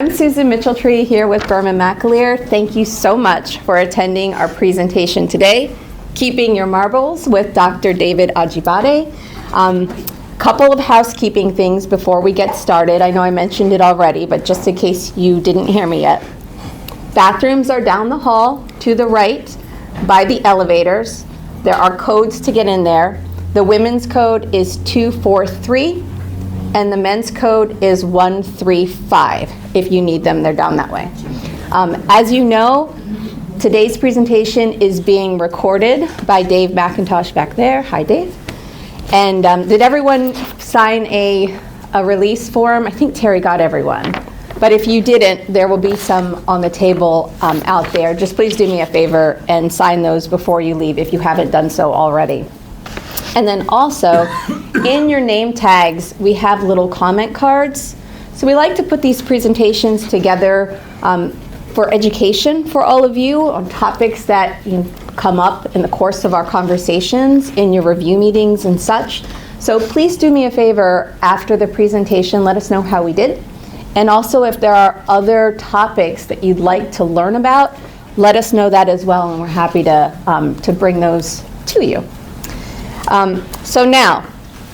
I'm Susan Mitchell-Tree here with Berman McAleer. Thank you so much for attending our presentation today, Keeping Your Marbles with Dr. David Ajibade. Couple of housekeeping things before we get started. I know I mentioned it already, but just in case you didn't hear me yet. Bathrooms are down the hall to the right by the elevators. There are codes to get in there. The women's code is 243. And the men's code is 135. If you need them, they're down that way. As you know, today's presentation is being recorded by Dave McIntosh back there. Hi, Dave. And did everyone sign a release form? I think Terry got everyone. But if you didn't, there will be some on the table out there. Just please do me a favor and sign those before you leave if you haven't done so already. And then also, in your name tags, we have little comment cards. So we like to put these presentations together for education for all of you on topics that come up in the course of our conversations in your review meetings and such. So please do me a favor after the presentation, let us know how we did. And also if there are other topics that you'd like to learn about, let us know that as well, and we're happy to bring those to you. So now,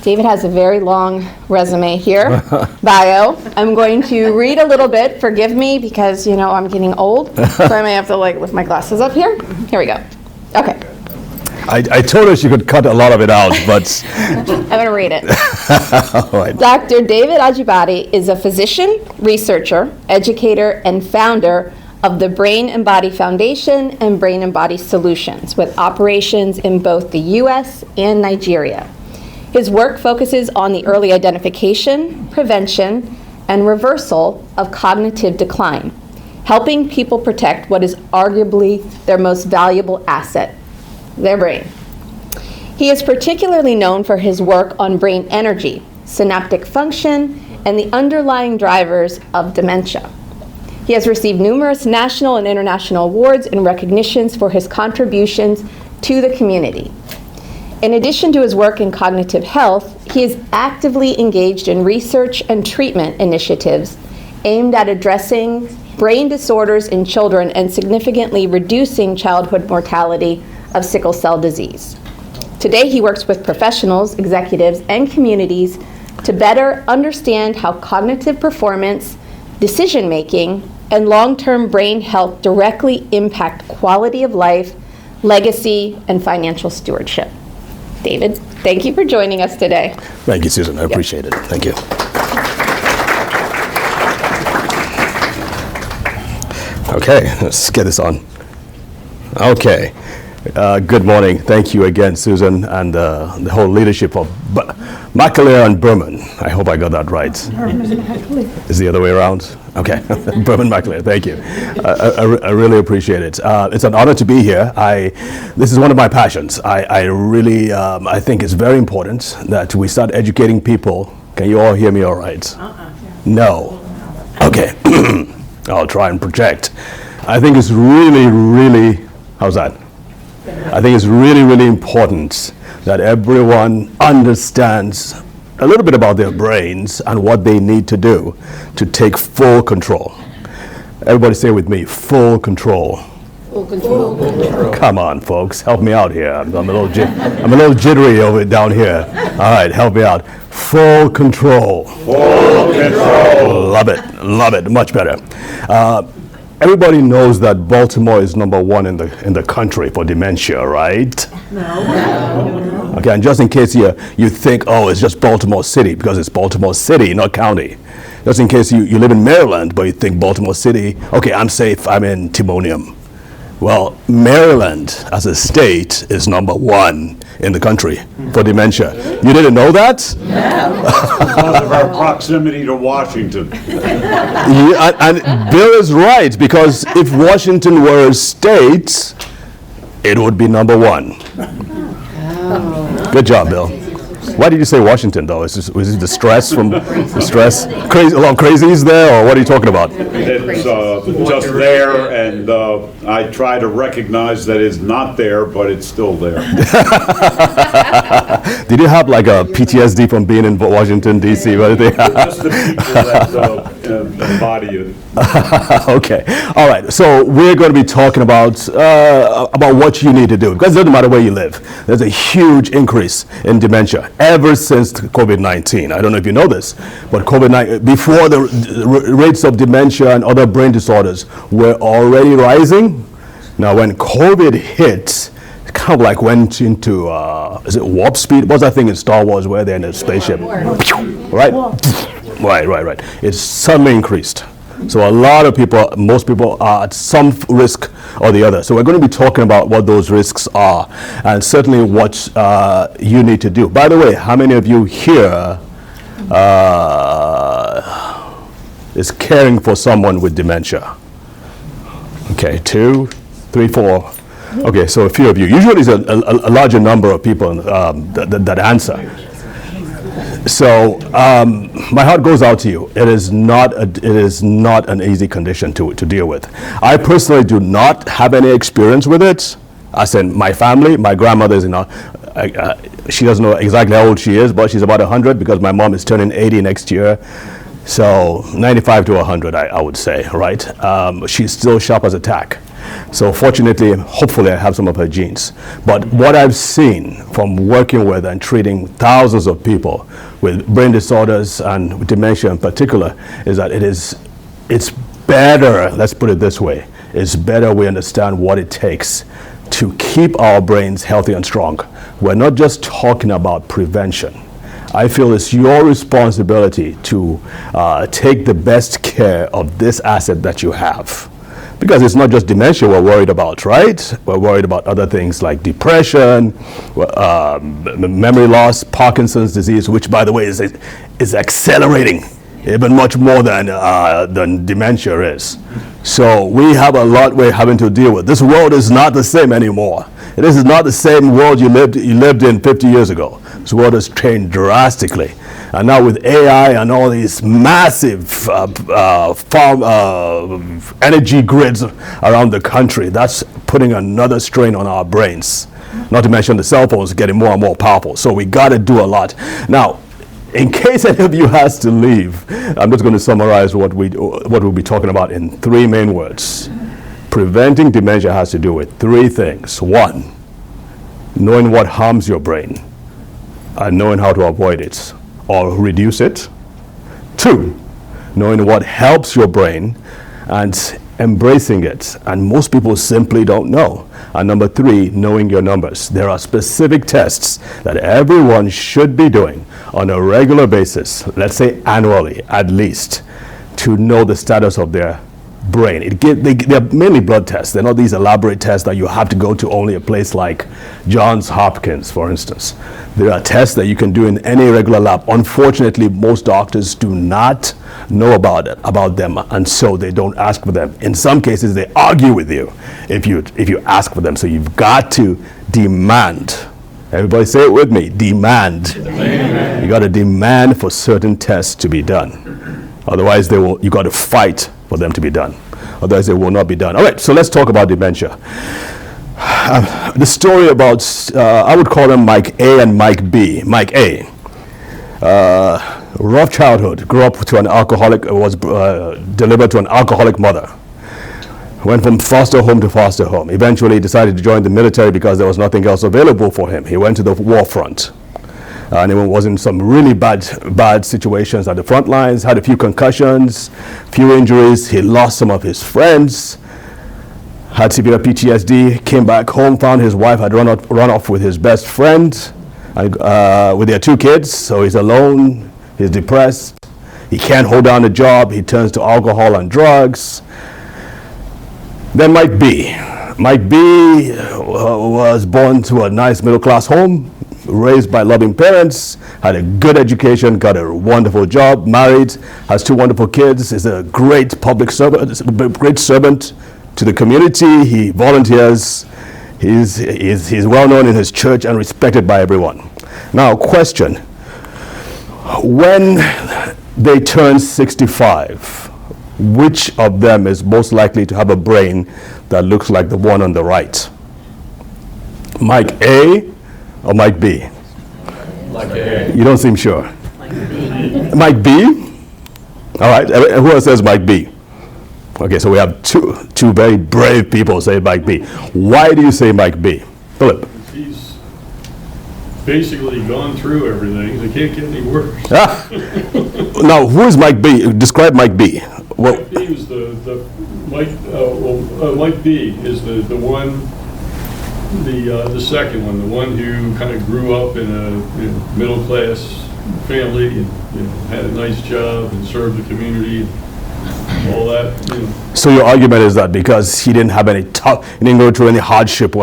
David has a very long resume here, bio. I'm going to read a little bit. Forgive me because, I'm getting old, so I may have to lift my glasses up here. Here we go. Okay. I told her she could cut a lot of it out, but... I'm going to read it. All right. Dr. David Ajibade is a physician, researcher, educator, and founder of the Brain and Body Foundation and Brain and Body Solutions, with operations in both the U.S. and Nigeria. His work focuses on the early identification, prevention, and reversal of cognitive decline, helping people protect what is arguably their most valuable asset, their brain. He is particularly known for his work on brain energy, synaptic function, and the underlying drivers of dementia. He has received numerous national and international awards and recognitions for his contributions to the community. In addition to his work in cognitive health, he is actively engaged in research and treatment initiatives aimed at addressing brain disorders in children and significantly reducing childhood mortality of sickle cell disease. Today, he works with professionals, executives, and communities to better understand how cognitive performance, decision-making, and long-term brain health directly impact quality of life, legacy, and financial stewardship. David, thank you for joining us today. Thank you, Susan. I appreciate it. Thank you. Okay, let's get this on. Okay. Good morning. Thank you again, Susan, and the whole leadership of McAleer and Berman. I hope I got that right. Is the other way around? Okay. Berman McAleer, thank you. I really appreciate it. It's an honor to be here. This is one of my passions. I really think it's very important that we start educating people. Can you all hear me all right? No. Okay. I'll try and project. I think it's really, how's that? I think it's really important that everyone understands a little bit about their brains and what they need to do to take full control. Everybody say with me, full control. Full control. Full control. Come on, folks, help me out here. I'm a little jittery over down here. All right, help me out. Full control. Full control. Love it, much better. Everybody knows that Baltimore is number one in the country for dementia, right? No. Okay, and just in case you think, oh, it's just Baltimore City, because it's Baltimore City, not county. Just in case you live in Maryland, but you think Baltimore City, okay, I'm safe, I'm in Timonium. Well, Maryland as a state is number one in the country for dementia. You didn't know that? No. Because of our proximity to Washington. Yeah, and Bill is right, because if Washington were a state, it would be number one. Oh. Good job, Bill. Why did you say Washington, though? Was it the stress from the stress? A lot of crazies there, or what are you talking about? It's just there, and I try to recognize that it's not there, but it's still there. Did you have like a PTSD from being in Washington, D.C.? Just the people that embody it. Okay. All right. So we're going to be talking about what you need to do, because it doesn't matter where you live. There's a huge increase in dementia ever since COVID-19. I don't know if you know this, but COVID-19, before the rates of dementia and other brain disorders were already rising. Now, when COVID hit, it kind of like went into, is it warp speed? What's that thing in Star Wars where they're in a spaceship? Right? Right. It's suddenly increased. So a lot of people, most people are at some risk or the other. So we're going to be talking about what those risks are and certainly what you need to do. By the way, how many of you here is caring for someone with dementia? Okay, 2, 3, 4. Okay, so a few of you. Usually it's a larger number of people that answer. So my heart goes out to you. It is not an easy condition to deal with. I personally do not have any experience with it. As in my family, my grandmother is she doesn't know exactly how old she is, but she's about 100 because my mom is turning 80 next year. So 95 to 100, I would say, right? She's still sharp as a tack. So fortunately, hopefully I have some of her genes. But what I've seen from working with and treating thousands of people with brain disorders and with dementia in particular is that it's better, let's put it this way, it's better we understand what it takes to keep our brains healthy and strong. We're not just talking about prevention. I feel it's your responsibility to take the best care of this asset that you have. Because it's not just dementia we're worried about, right? We're worried about other things like depression, memory loss, Parkinson's disease, which, by the way, is accelerating even much more than dementia is. So we have a lot we're having to deal with. This world is not the same anymore. This is not the same world you lived in 50 years ago. This world has changed drastically. And now with AI and all these massive energy grids around the country, that's putting another strain on our brains. Not to mention the cell phones getting more and more powerful. So we got to do a lot. Now, in case any of you has to leave, I'm just going to summarize what we'll be talking about in 3 main words. Preventing dementia has to do with 3 things. 1, knowing what harms your brain and knowing how to avoid it or reduce it. 2, knowing what helps your brain and embracing it. And most people simply don't know. And number 3, knowing your numbers. There are specific tests that everyone should be doing on a regular basis, let's say annually at least, to know the status of their brain. They're mainly blood tests. They're not these elaborate tests that you have to go to only a place like Johns Hopkins, for instance. There are tests that you can do in any regular lab. Unfortunately, most doctors do not know about them, and so they don't ask for them. In some cases, they argue with you if you ask for them. So you've got to demand. Everybody say it with me, demand. You got to demand for certain tests to be done. Otherwise, you got to fight for them to be done. Otherwise, they will not be done. All right, so let's talk about dementia. The story about, I would call them Mike A and Mike B. Mike A, rough childhood, grew up to an alcoholic, was delivered to an alcoholic mother. Went from foster home to foster home. Eventually decided to join the military because there was nothing else available for him. He went to the war front. And he was in some really bad situations at the front lines, had a few concussions, few injuries. He lost some of his friends, had severe PTSD, came back home, found his wife had run off with his best friend, and, with their 2 kids. So he's alone, he's depressed, he can't hold down a job, he turns to alcohol and drugs. Then Mike B. Mike B was born to a nice middle-class home, raised by loving parents, had a good education, got a wonderful job, married, has 2 wonderful kids, is a great public servant, great servant to the community. He volunteers. He's well known in his church and respected by everyone. Now, question: when they turn 65, which of them is most likely to have a brain that looks like the one on the right? Mike A or Mike B? Mike A. You don't seem sure. Mike B? All right. Who else says Mike B? Okay, so we have two very brave people say Mike B. Why do you say Mike B? Philip. He's basically gone through everything. It can't get any worse. Now, who is Mike B? Describe Mike B. Well, Mike B is Mike B is the one, the second one, the one who kind of grew up in a middle class family and had a nice job and served the community. All that. so your argument is that because he didn't have any he didn't go through any hardship, he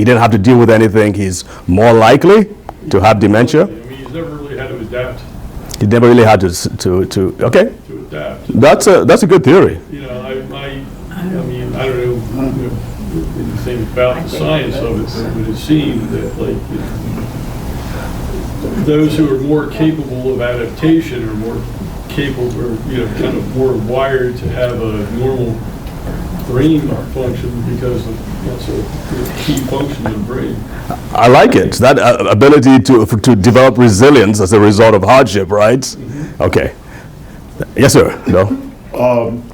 didn't have to deal with anything, he's more likely to have dementia? I mean, he's never really had to adapt. He never really had to okay. To adapt. That's a good theory. I mean, I don't know anything about the science of it, but it seemed that, like, those who are more capable of adaptation are more capable, or kind of more wired to have a normal brain function, because that's a key function of the brain. I like it. That ability to develop resilience as a result of hardship, right? Mm-hmm. Okay. Yes, sir. No.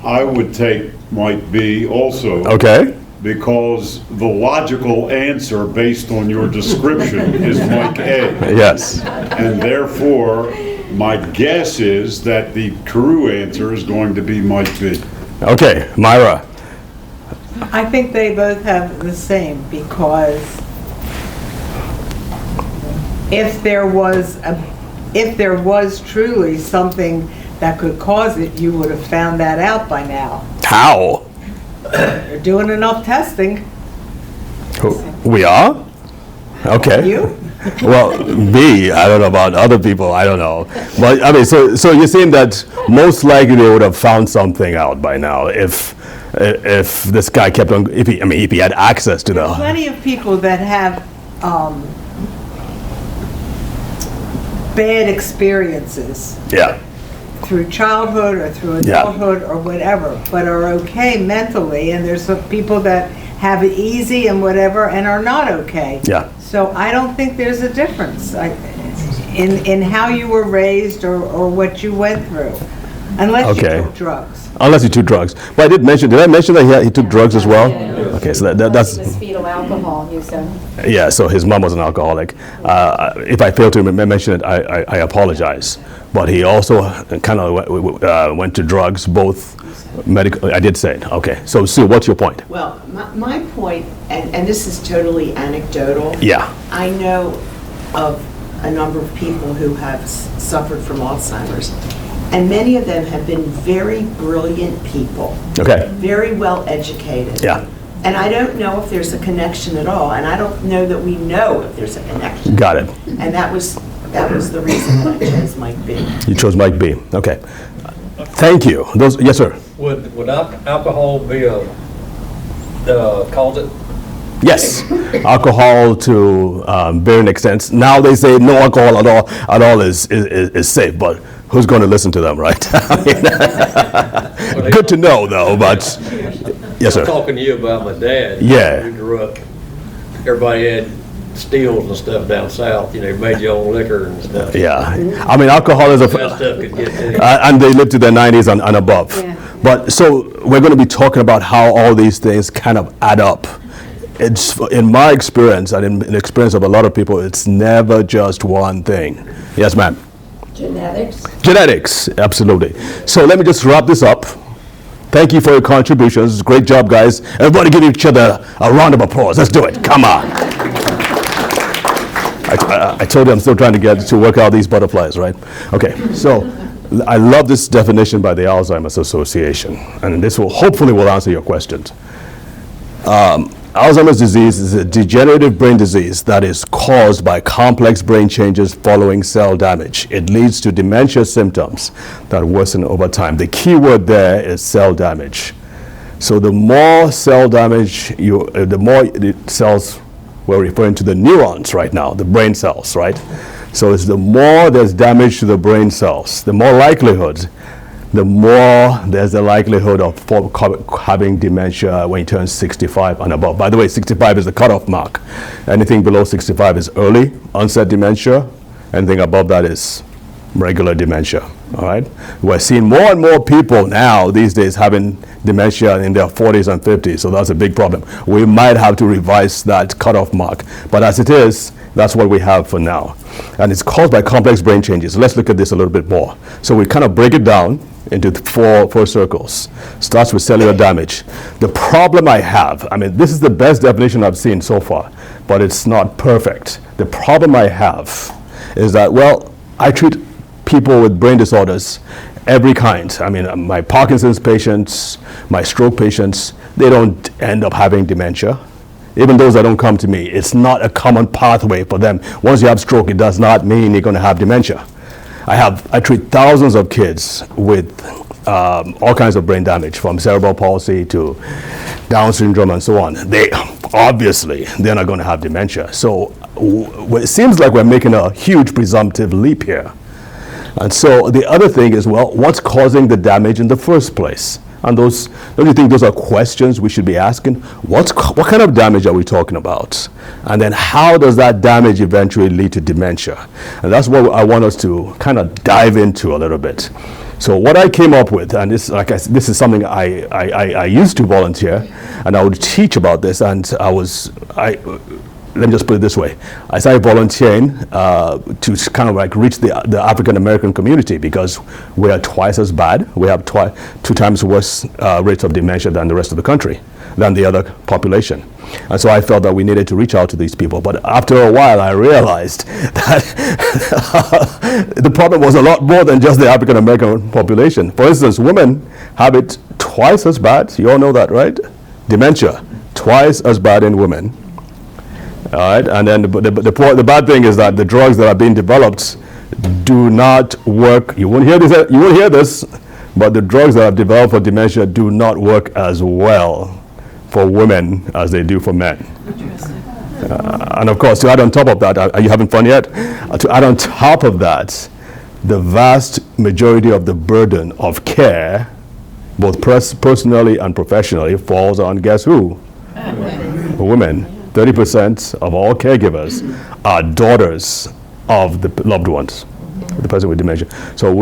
I would take Mike B also. Okay. Because the logical answer based on your description is Mike A. Yes. And therefore, my guess is that the true answer is going to be Mike B. Okay, Myra. I think they both have the same, because if there was truly something that could cause it, you would have found that out by now. How? They're doing enough testing. We are? Okay. You? Well, me, I don't know about other people, I don't know. But I mean, so you're saying that most likely they would have found something out by now if this guy kept on, if he had access to There's plenty of people that have bad experiences. Yeah. Through childhood or through adulthood or whatever, but are okay mentally, and there's some people that have it easy and whatever and are not okay. Yeah. So I don't think there's a difference in how you were raised or what you went through, unless you took drugs. Unless he took drugs. But did I mention that he took drugs as well? Yeah. Okay, so that's... It was fetal alcohol, you said. Yeah, so his mom was an alcoholic. If I failed to mention it, I apologize. But he also kind of went to drugs, both medical. I did say it. Okay. So Sue, what's your point? Well, my point, and this is totally anecdotal. Yeah. I know of a number of people who have suffered from Alzheimer's, and many of them have been very brilliant people. Okay. Very well educated. Yeah. And I don't know if there's a connection at all, and I don't know that we know if there's a connection. Got it. And that was the reason that I chose Mike B. You chose Mike B. Okay. Thank you. Yes, sir. Would alcohol be a cause it? Yes, alcohol to varying extents. Now they say no alcohol at all is safe, but who's going to listen to them, right? Good to know, though. But yes, sir. I'm talking to you about my dad. Yeah. We grew up. Everybody had stills and stuff down south. You made your own liquor and stuff. Yeah, I mean, alcohol is That stuff could get to you. and they live to their 90s and above. Yeah. But so we're going to be talking about how all these things kind of add up. It's in my experience and in the experience of a lot of people, it's never just one thing. Yes, ma'am. Genetics, absolutely. So let me just wrap this up. Thank you for your contributions. Great job, guys. Everybody give each other a round of applause. Let's do it. Come on. I told you I'm still trying to get to work out these butterflies, right? Okay, so I love this definition by the Alzheimer's Association, and this hopefully will answer your questions. Alzheimer's disease is a degenerative brain disease that is caused by complex brain changes following cell damage. It leads to dementia symptoms that worsen over time. The key word there is cell damage. So the more cell damage, the more the cells, we're referring to the neurons right now, the brain cells, right? So it's the more there's damage to the brain cells, the more likelihood, the more there's the likelihood of having dementia when you turn 65 and above. By the way, 65 is the cutoff mark. Anything below 65 is early onset dementia. Anything above that is regular dementia, all right? We're seeing more and more people now these days having dementia in their 40s and 50s, so that's a big problem. We might have to revise that cutoff mark, but as it is, that's what we have for now. And it's caused by complex brain changes. Let's look at this a little bit more. So we kind of break it down into four circles. Starts with cellular damage. The problem I have, I mean, this is the best definition I've seen so far, but it's not perfect. The problem I have is that, well, I treat people with brain disorders, every kind. I mean, my Parkinson's patients, my stroke patients, they don't end up having dementia. Even those that don't come to me, it's not a common pathway for them. Once you have stroke, it does not mean you're going to have dementia. I treat thousands of kids with all kinds of brain damage, from cerebral palsy to Down syndrome and so on. Obviously, they're not going to have dementia. So it seems like we're making a huge presumptive leap here. And so the other thing is, well, what's causing the damage in the first place? And don't you think those are questions we should be asking? What kind of damage are we talking about? And then how does that damage eventually lead to dementia? And that's what I want us to kind of dive into a little bit. So what I came up with, and this is something I used to volunteer, and I would teach about this, and let me just put it this way. I started volunteering to kind of like reach the African American community, because we are twice as bad. We have 2 times worse rates of dementia than the rest of the country, than the other population. And so I felt that we needed to reach out to these people. But after a while, I realized that the problem was a lot more than just the African American population. For instance, women have it twice as bad. You all know that, right? Dementia, twice as bad in women. All right, and then the bad thing is that the drugs that are being developed do not work. You won't hear this, but the drugs that are developed for dementia do not work as well for women as they do for men. And of course, to add on top of that, are you having fun yet? To add on top of that, the vast majority of the burden of care, both personally and professionally, falls on guess who? Women. 30% of all caregivers are daughters of the loved ones, the person with dementia. So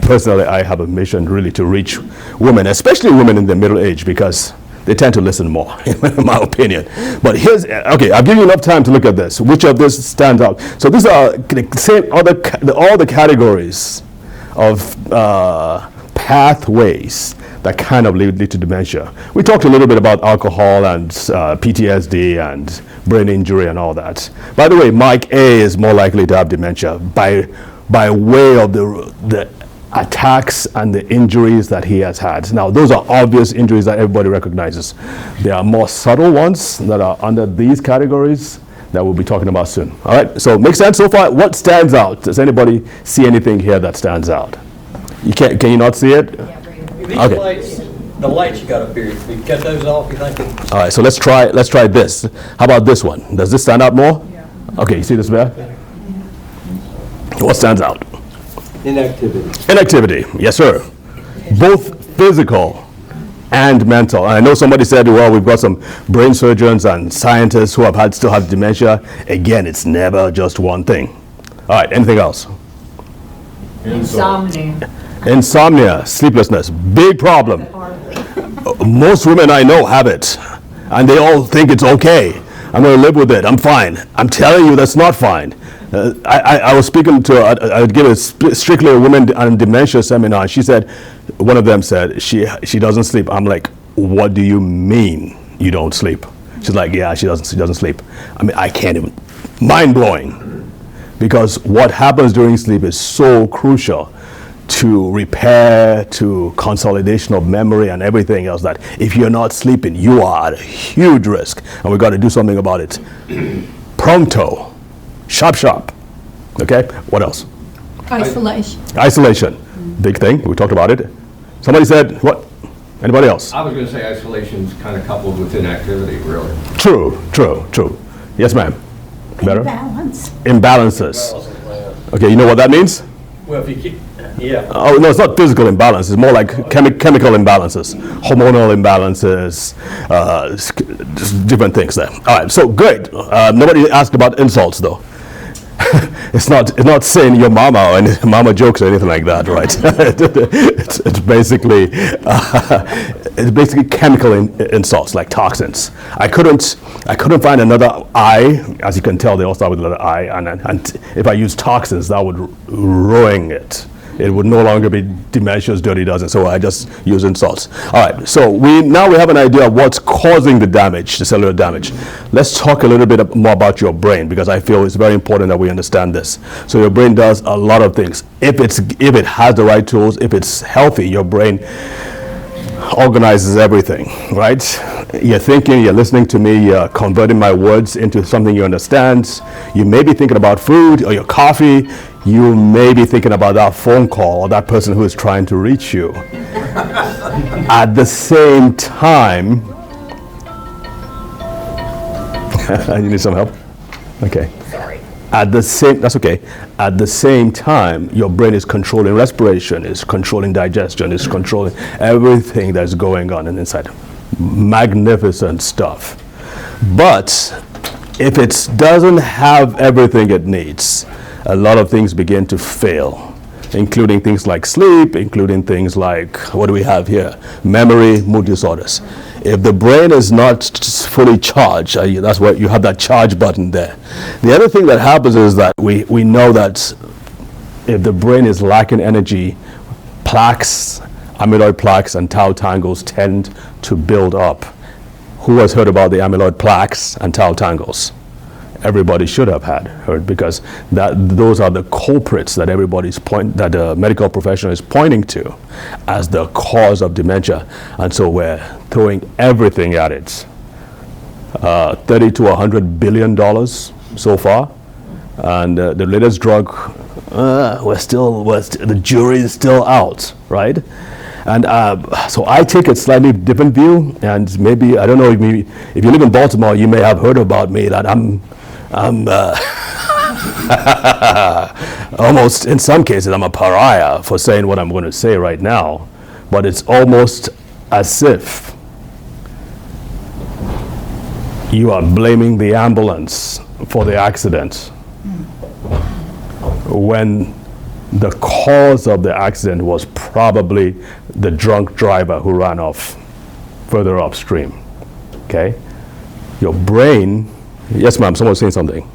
personally, I have a mission really to reach women, especially women in the middle age, because they tend to listen more, in my opinion. But okay, I'll give you enough time to look at this. Which of this stands out? So these are all the categories of pathways that kind of lead to dementia. We talked a little bit about alcohol and PTSD and brain injury and all that. By the way, Mike A is more likely to have dementia by way of the attacks and the injuries that he has had. Now, those are obvious injuries that everybody recognizes. There are more subtle ones that are under these categories that we'll be talking about soon. All right, so make sense so far? What stands out? Does anybody see anything here that stands out? Can you not see it? These Okay. lights, the lights you got up here, if you cut those off, you think? All right, so let's try this. How about this one? Does this stand out more? Yeah. Okay, you see this there? What stands out? Inactivity. Inactivity, yes, sir. Both physical and mental. And I know somebody said, well, we've got some brain surgeons and scientists who still have dementia. Again, it's never just one thing. All right, anything else? Insomnia, sleeplessness, big problem. Most women I know have it, and they all think it's okay. I'm going to live with it. I'm fine. I'm telling you, that's not fine. I was speaking to, I would give a strictly a women and dementia seminar. And she said, one of them said, she doesn't sleep. I'm like, what do you mean you don't sleep? She's like, yeah, she doesn't sleep. I mean, I can't even, mind blowing. Because what happens during sleep is so crucial to repair, to consolidation of memory and everything else, that if you're not sleeping, you are at a huge risk. And we've got to do something about it. Pronto. Sharp. Okay, what else? Isolation. Big thing, we talked about it. Somebody said, what? Anybody else? I was going to say isolation's kind of coupled with inactivity, really. True. Yes, ma'am. Better? Imbalances. Okay, you know what that means? Well, if you keep, yeah. Oh, no, it's not physical imbalance. It's more like chemical imbalances, hormonal imbalances, just different things there. All right, so great. Nobody asked about insults, though. it's not saying your mama or any mama jokes or anything like that, right? it's basically chemical insults like toxins. I couldn't find another I. As you can tell, they all start with the letter I, and if I use toxins, that would ruin it. It would no longer be dementia's dirty dozen, so I just use insults. All right, so now we have an idea of what's causing the damage, the cellular damage. Let's talk a little bit more about your brain, because I feel it's very important that we understand this. So your brain does a lot of things. If it has the right tools, if it's healthy, your brain organizes everything, right? You're thinking, you're listening to me, you're converting my words into something you understand. You may be thinking about food or your coffee. You may be thinking about that phone call or that person who is trying to reach you. At the same time, you need some help? Okay. Sorry. That's okay. At the same time, your brain is controlling respiration, is controlling digestion, is controlling everything that's going on inside. Magnificent stuff. But if it doesn't have everything it needs, a lot of things begin to fail, including things like sleep, including things like, what do we have here? Memory, mood disorders. If the brain is not fully charged, that's why you have that charge button there. The other thing that happens is that we know that if the brain is lacking energy, plaques, amyloid plaques and tau tangles tend to build up. Who has heard about the amyloid plaques and tau tangles? Everybody should have heard, because those are the culprits that that the medical profession is pointing to as the cause of dementia, and so we're throwing everything at it. $30 to $100 billion so far, and the latest drug, the jury is still out, right? And so I take a slightly different view, and maybe, I don't know, if you live in Baltimore, you may have heard about me that I'm almost, in some cases, I'm a pariah for saying what I'm going to say right now, but it's almost as if you are blaming the ambulance for the accident when the cause of the accident was probably the drunk driver who ran off further upstream. Okay? Your brain. Yes, ma'am, someone's saying something.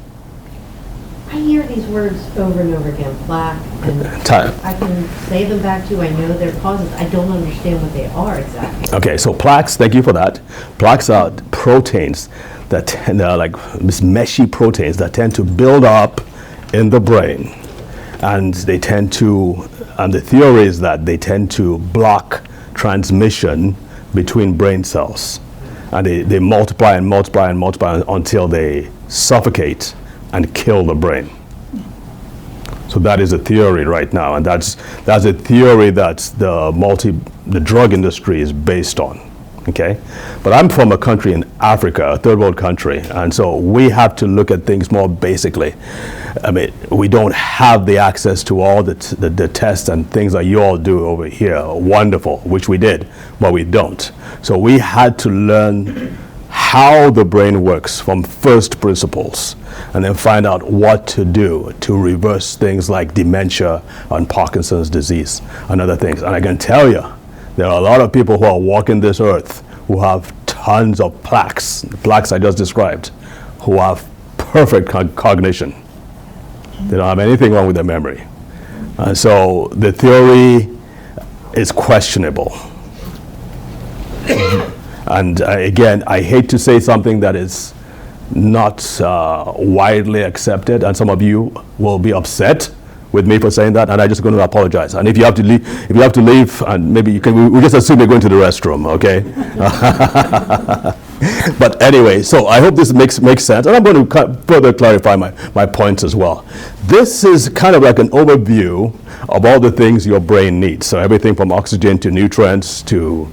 I hear these words over and over again, plaque, and I can say them back to you. I know their causes. I don't understand what they are exactly. Okay, so plaques, thank you for that. Plaques are proteins that tend, like these meshy proteins that tend to build up in the brain. And they tend to, and the theory is that they tend to block transmission between brain cells. And they multiply and multiply and multiply until they suffocate and kill the brain. So that is a theory right now, and that's a theory that the drug industry is based on. Okay, but I'm from a country in Africa, a third world country, and so we have to look at things more basically. I mean, we don't have the access to all the tests and things that you all do over here. Wonderful, which we did, but we don't. So we had to learn how the brain works from first principles, and then find out what to do to reverse things like dementia and Parkinson's disease and other things. And I can tell you, there are a lot of people who are walking this earth who have tons of plaques, the plaques I just described, who have perfect cognition. They don't have anything wrong with their memory. And so the theory is questionable. And again, I hate to say something that is not widely accepted, and some of you will be upset with me for saying that, and I'm just going to apologize. And if you have to leave, and maybe you can, we just assume you're going to the restroom, okay? But anyway, so I hope this makes sense, and I'm going to further clarify my points as well. This is kind of like an overview of all the things your brain needs. So everything from oxygen to nutrients to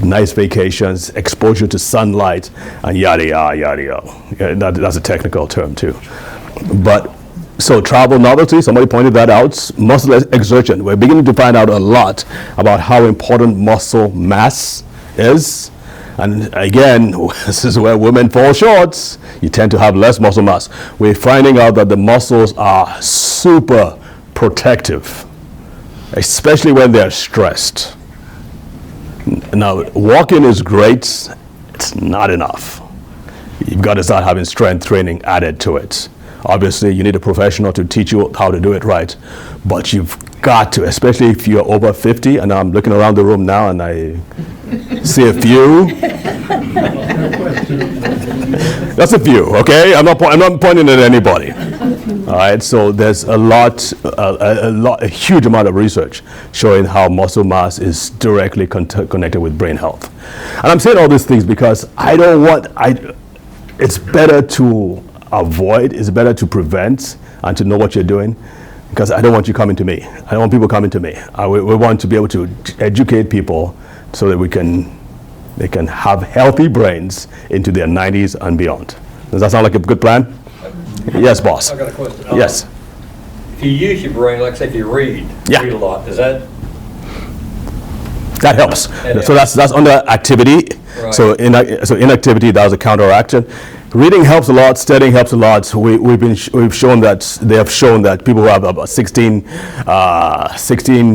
nice vacations, exposure to sunlight, and yada, yada, yada, yada. That's a technical term too. But so travel, novelty, somebody pointed that out. Muscle exertion. We're beginning to find out a lot about how important muscle mass is. And again, this is where women fall short. You tend to have less muscle mass. We're finding out that the muscles are super protective, especially when they're stressed. Now, walking is great. It's not enough. You've got to start having strength training added to it. Obviously, you need a professional to teach you how to do it right, but you've got to, especially if you're over 50, and I'm looking around the room now and I see a few. That's a few, okay? I'm not pointing at anybody. All right, so there's a huge amount of research showing how muscle mass is directly connected with brain health. And I'm saying all these things because it's better to avoid, it's better to prevent and to know what you're doing, because I don't want you coming to me. I don't want people coming to me. We want to be able to educate people so that they can have healthy brains into their 90s and beyond. Does that sound like a good plan? Yes, boss. I got a question. Yes. If you use your brain, like say if you read a lot, does that? That helps. So that's under activity. Right. So inactivity, that was a counteraction. Reading helps a lot. Studying helps a lot. We've shown that they have shown that people who have about 16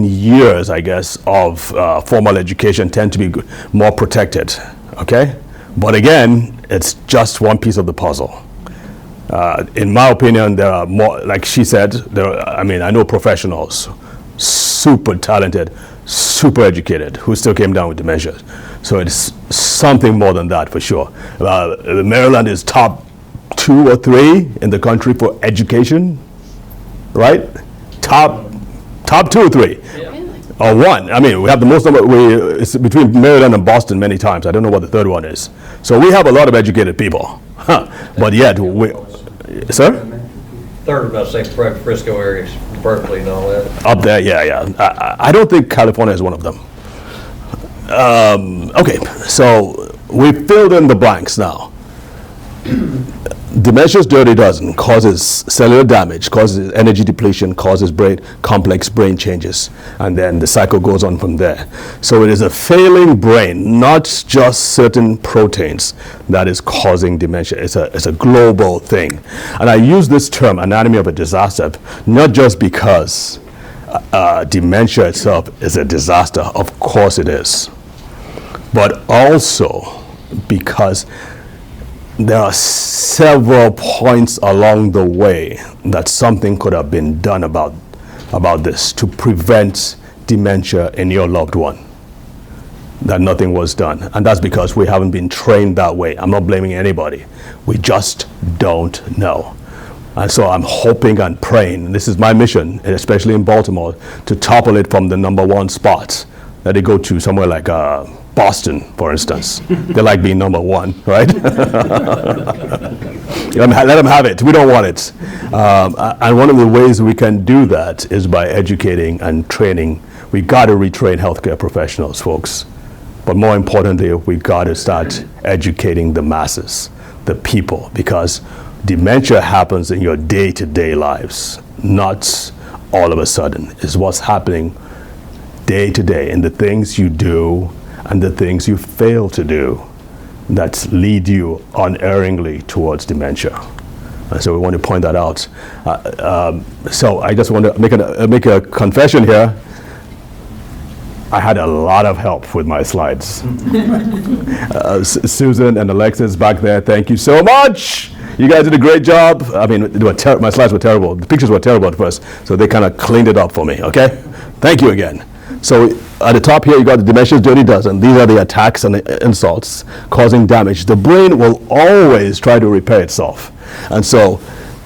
years, I guess, of formal education tend to be more protected. Okay, but again, it's just one piece of the puzzle. In my opinion, there are more. Like she said, I know professionals, super talented, super educated, who still came down with dementia. So it's something more than that for sure. Maryland is top 2 or 3 in the country for education, right? Top 2 or 3. Yeah. Or 1. I mean, we have the most number. It's between Maryland and Boston many times. I don't know what the third one is. So we have a lot of educated people. But yet, sir? Third, about say Frisco areas, Berkeley and all that. Up there, yeah. I don't think California is one of them. Okay, so we filled in the blanks now. Dementia's dirty dozen causes cellular damage, causes energy depletion, causes complex brain changes, and then the cycle goes on from there. So it is a failing brain, not just certain proteins, that is causing dementia. It's a global thing. And I use this term, anatomy of a disaster, not just because dementia itself is a disaster. Of course it is. But also because there are several points along the way that something could have been done about this to prevent dementia in your loved one. That nothing was done. And that's because we haven't been trained that way. I'm not blaming anybody. We just don't know. And so I'm hoping and praying, and this is my mission, especially in Baltimore, to topple it from the #1 spot. That they go to somewhere like Boston, for instance. They like being #1, right? Let them have it. We don't want it. And one of the ways we can do that is by educating and training. We got to retrain healthcare professionals, folks. But more importantly, we got to start educating the masses, the people, because dementia happens in your day-to-day lives, not all of a sudden. It's what's happening day to day in the things you do and the things you fail to do that lead you unerringly towards dementia. And so we want to point that out. So I just want to make a confession here. I had a lot of help with my slides. Susan and Alexis back there, thank you so much. You guys did a great job. I mean, my slides were terrible. The pictures were terrible at first, so they kind of cleaned it up for me, okay? Thank you again. So at the top here, you got the dementia's dirty dozen. These are the attacks and the insults causing damage. The brain will always try to repair itself. And so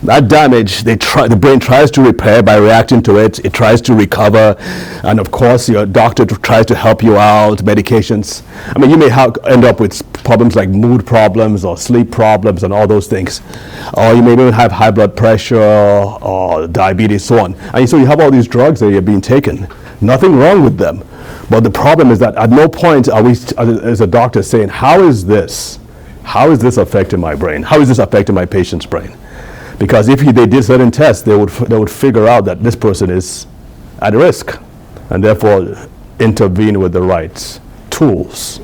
that damage, the brain tries to repair by reacting to it. It tries to recover. And of course, your doctor tries to help you out, medications. I mean, you may end up with problems like mood problems or sleep problems and all those things. Or you may even have high blood pressure or diabetes, so on. And so you have all these drugs that are being taken. Nothing wrong with them. But the problem is that at no point are we, as a doctor, saying, how is this affecting my brain? How is this affecting my patient's brain? Because if they did certain tests, they would figure out that this person is at risk and therefore intervene with the right tools.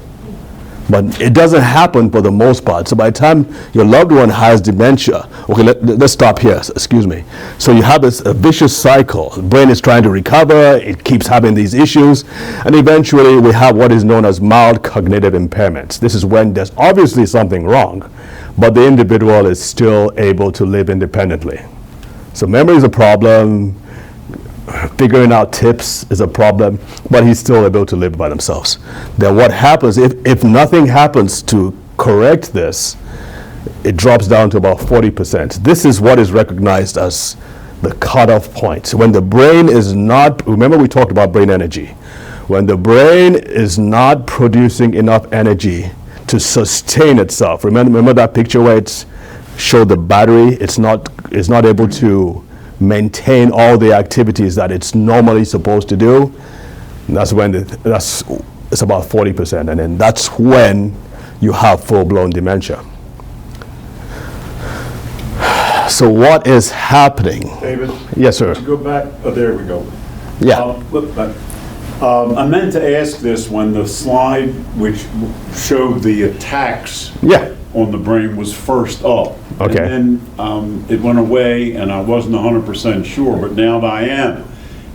But it doesn't happen for the most part. So by the time your loved one has dementia, okay, let's stop here, excuse me. So you have this vicious cycle. The brain is trying to recover, it keeps having these issues, and eventually we have what is known as mild cognitive impairments. This is when there's obviously something wrong, but the individual is still able to live independently. So memory is a problem, figuring out tips is a problem, but he's still able to live by themselves. Then what happens, if nothing happens to correct this, it drops down to about 40%. This is what is recognized as the cutoff point. When the brain is not, remember we talked about brain energy. When the brain is not producing enough energy to sustain itself. Remember that picture where it showed the battery? It's not able to maintain all the activities that it's normally supposed to do. And that's when it's about 40%, and then that's when you have full-blown dementia. So what is happening? David? Yes, sir. Go back. Oh, there we go. Yeah. Look back. I meant to ask this when the slide which showed the attacks on the brain was first up. Okay. And then it went away, and I wasn't 100% sure, but now I am.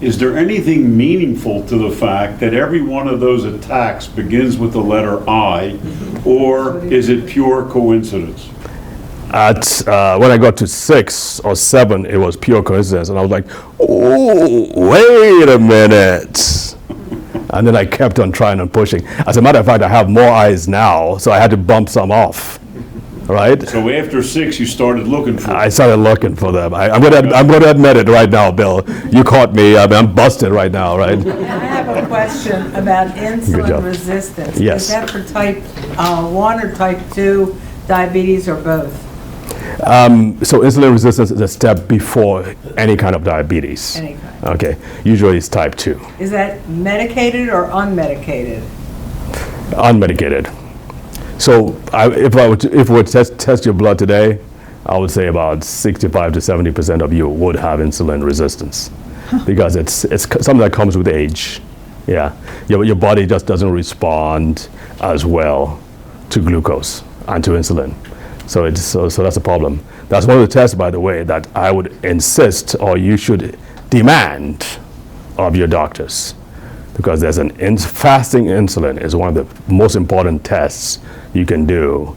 Is there anything meaningful to the fact that every one of those attacks begins with the letter I, or is it pure coincidence? When I got to 6 or 7, it was pure coincidence, and I was like, oh, wait a minute. And then I kept on trying and pushing. As a matter of fact, I have more eyes now, so I had to bump some off, right? So after 6, you started looking for them. I started looking for them. I'm going to admit it right now, Bill. You caught me. I'm busted right now, right? I have a question about insulin resistance. Yes. Is that for type 1 or type 2 diabetes, or both? So insulin resistance is a step before any kind of diabetes. Any kind. Okay. Usually it's type 2. Is that medicated or unmedicated? Unmedicated. So if we were to test your blood today, I would say about 65 to 70% of you would have insulin resistance, because it's something that comes with age. Yeah, your body just doesn't respond as well to glucose and to insulin. So that's a problem. That's one of the tests, by the way, that I would insist, or you should demand of your doctors, because there's fasting insulin is one of the most important tests you can do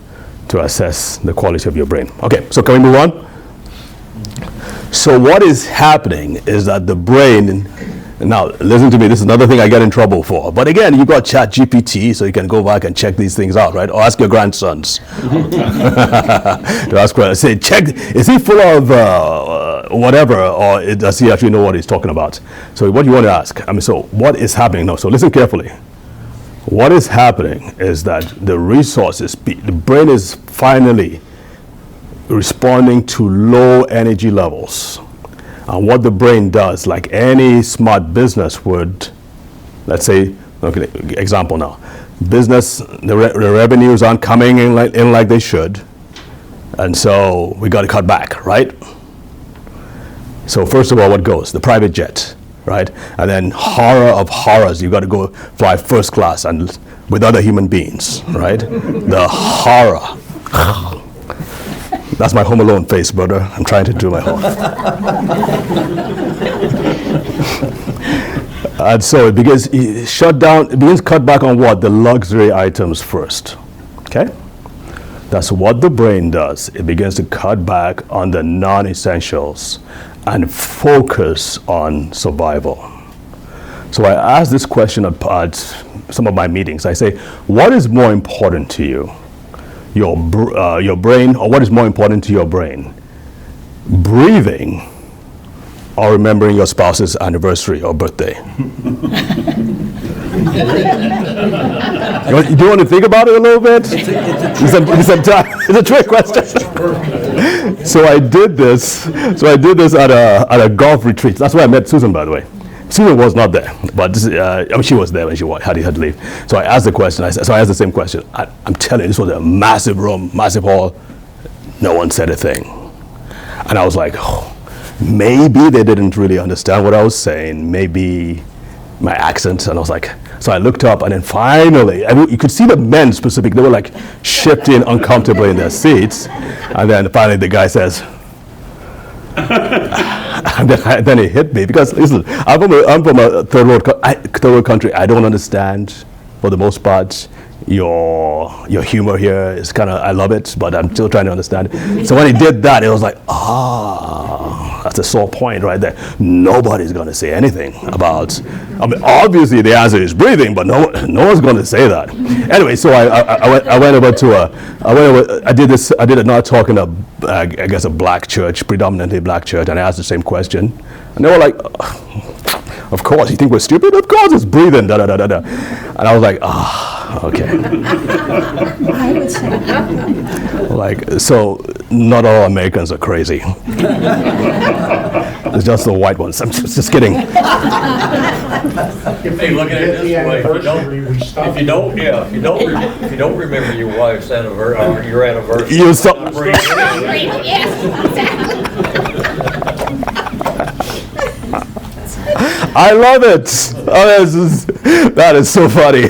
to assess the quality of your brain. Okay, so can we move on? So what is happening is that the brain, now listen to me, this is another thing I get in trouble for. But again, you got ChatGPT, so you can go back and check these things out, right? Or ask your grandsons. To ask questions. Say, check, is he full of whatever, or does he actually know what he's talking about? So what do you want to ask? So what is happening now? So listen carefully. What is happening is that the resources, the brain is finally responding to low energy levels. And what the brain does, like any smart business would, let's say, okay, example now, business, the revenues aren't coming in like they should, and so we got to cut back, right? So first of all, what goes? The private jet, right? And then horror of horrors, you got to go fly first class and with other human beings, right? The horror. That's my Home Alone face, brother. I'm trying to do my home. And so it begins cut back on what? The luxury items first. Okay? That's what the brain does. It begins to cut back on the non-essentials and focus on survival. So I ask this question at some of my meetings. I say, what is more important to you? Your brain, or what is more important to your brain? Breathing or remembering your spouse's anniversary or birthday? Do you want to think about it a little bit? It's a trick question. So I did this at a golf retreat. That's where I met Susan, by the way. Susan was not there, but she was there when she had to leave. So I asked the question. I asked the same question. I'm telling you, this was a massive room, massive hall. No one said a thing. And I was like, oh, maybe they didn't really understand what I was saying. Maybe my accent. And I was like, So I looked up, and then finally, and you could see the men specific, they were like shifting uncomfortably in their seats. And then finally the guy says, and then it hit me, because listen, I'm from a third world country. I don't understand, for the most part, your humor here is kind of, I love it, but I'm still trying to understand it. So when he did that, it was like, that's a sore point right there. Nobody's going to say anything about, I mean, obviously the answer is breathing, but no one's going to say that. Anyway, so I went over to I did another talk in I guess a black church, predominantly black church, and I asked the same question, and they were like, of course, you think we're stupid? Of course it's breathing, da da da da da. And I was like, okay. I would say. Like, so not all Americans are crazy. It's just the white ones. I'm just kidding. If you look at it this way, if you don't remember your wife's anniversary, or your anniversary, You stop. I love it. Oh, that is so funny.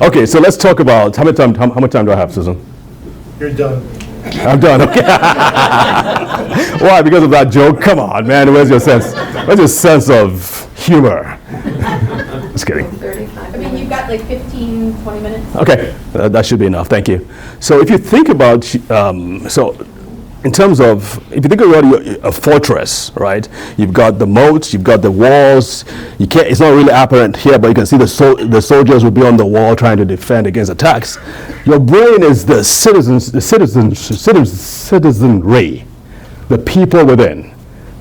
Okay, so let's talk about how much time do I have, Susan? You're done. I'm done. Okay. Why? Because of that joke? Come on, man. Where's your sense? Where's your sense of humor? Just kidding. I mean, you've got like 15, 20 minutes. Okay, that should be enough. Thank you. So if you think about, in terms of, if you think about a fortress, right? You've got the moats, you've got the walls. You can't. It's not really apparent here, but you can see the soldiers will be on the wall trying to defend against attacks. Your brain is the citizenry, the people within.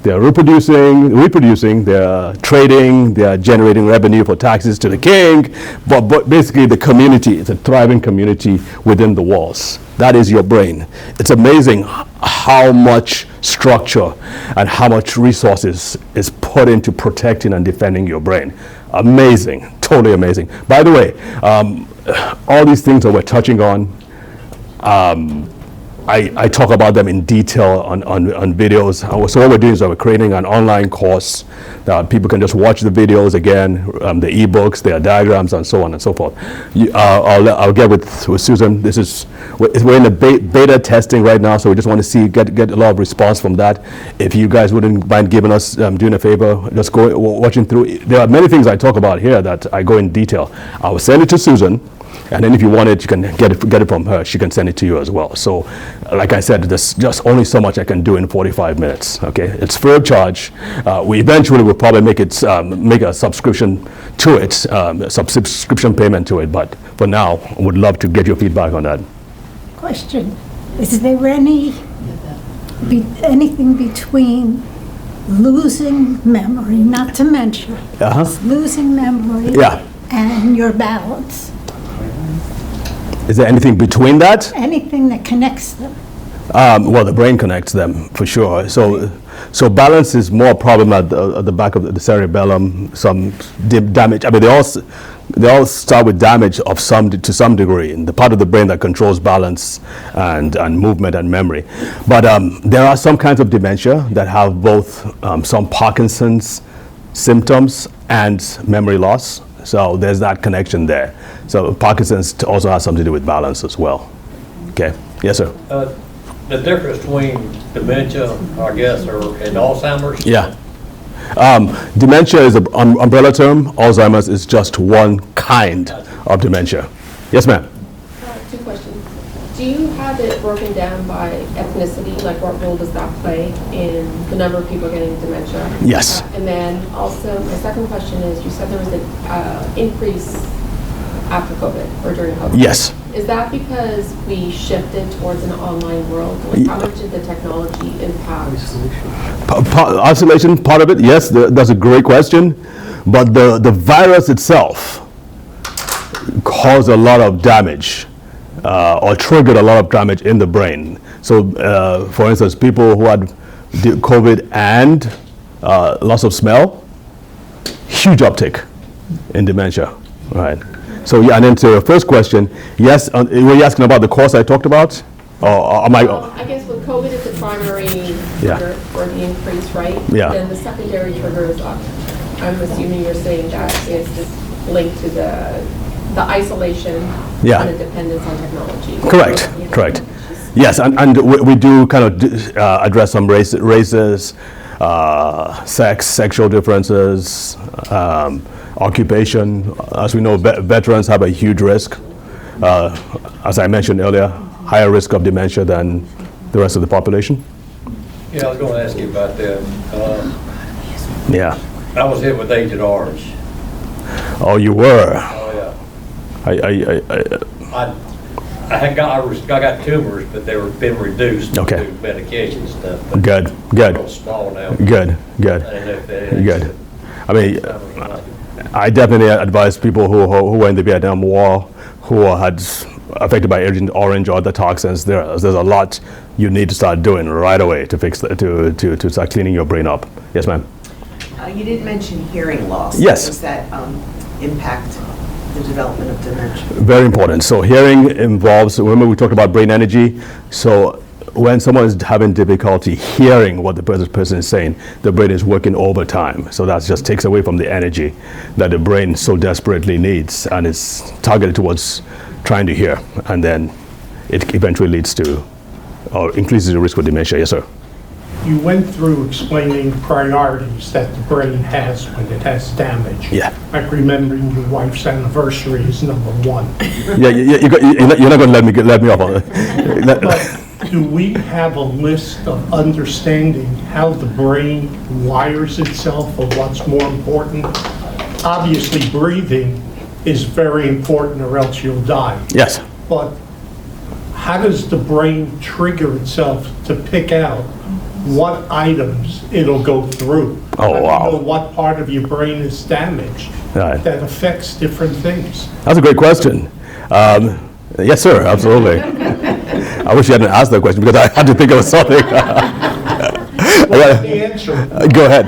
They're reproducing, they're trading, they're generating revenue for taxes to the king, but basically the community, it's a thriving community within the walls. That is your brain. It's amazing how much structure and how much resources is put into protecting and defending your brain. Amazing, totally amazing. By the way, all these things that we're touching on, I talk about them in detail on videos. So what we're doing is we're creating an online course that people can just watch the videos again, the ebooks, their diagrams, and so on and so forth. I'll get with Susan. We're in the beta testing right now, so we just want to get a lot of response from that. If you guys wouldn't mind giving us doing a favor, just go watching through. There are many things I talk about here that I go in detail. I will send it to Susan. And then if you want it, you can get it from her. She can send it to you as well. So, like I said, there's just only so much I can do in 45 minutes. Okay, it's free of charge. We eventually will probably make a subscription to it, subscription payment to it. But for now, I would love to get your feedback on that. Question: is there anything between losing memory, not dementia, losing memory, and your balance? Is there anything between that? Anything that connects them? Well, the brain connects them for sure. So balance is more a problem at the back of the cerebellum. Some damage. I mean, they all start with damage to some degree in the part of the brain that controls balance and movement and memory. But there are some kinds of dementia that have both some Parkinson's symptoms and memory loss. So there's that connection there. So Parkinson's also has something to do with balance as well. Okay. Yes, sir. The difference between dementia, I guess, and Alzheimer's? Yeah. Dementia is an umbrella term. Alzheimer's is just one kind of dementia. Yes, ma'am. Two questions. Do you have it broken down by ethnicity? Like, what role does that play in the number of people getting dementia? Yes. And then also, my second question is, you said there was an increase after COVID or during COVID. Yes. Is that because we shifted towards an online world? Like, how much did the technology impact? Isolation, part of it, yes, that's a great question. But the virus itself caused a lot of damage. Or triggered a lot of damage in the brain. So, for instance, people who had COVID and loss of smell, huge uptick in dementia, right? So, yeah, and then to your first question, yes, were you asking about the course I talked about? Or am I? I guess with COVID, it's the primary trigger for the increase, right? Yeah. Then the secondary trigger is I'm assuming you're saying that is just linked to the isolation Yeah. and the dependence on technology. Correct, correct. Yes, and we do kind of address some races, sex, sexual differences, occupation. As we know, veterans have a huge risk. As I mentioned earlier, higher risk of dementia than the rest of the population. Yeah, I was going to ask you about that. Yeah. I was hit with Agent Orange. Oh, you were? Oh, yeah. I got tumors, but they were been reduced Okay. to medication and stuff. Good, Real good, small now. good, good, I didn't know if that good. I mean, I definitely advise people who were in the Vietnam War, who had affected by Agent Orange or other toxins. There's a lot you need to start doing right away to fix to start cleaning your brain up. Yes, ma'am. You didn't mention hearing loss. Yes. Does that impact the development of dementia? Very important. So hearing involves, remember we talked about brain energy. So when someone is having difficulty hearing what the person is saying, the brain is working overtime. So that just takes away from the energy that the brain so desperately needs, and it's targeted towards trying to hear. And then it eventually leads to, or increases the risk of dementia. Yes, sir. You went through explaining priorities that the brain has when it has damage. Yeah. Like remembering your wife's anniversary is number one. Yeah, you're not going to let me off on it. But do we have a list of understanding how the brain wires itself or what's more important? Obviously, breathing is very important or else you'll die. Yes. But how does the brain trigger itself to pick out what items it'll go through? Oh, wow. You know what part of your brain is damaged Right. that affects different things? That's a great question. Yes, sir, absolutely. I wish you hadn't asked that question because I had to think of something. What's the answer? Go ahead.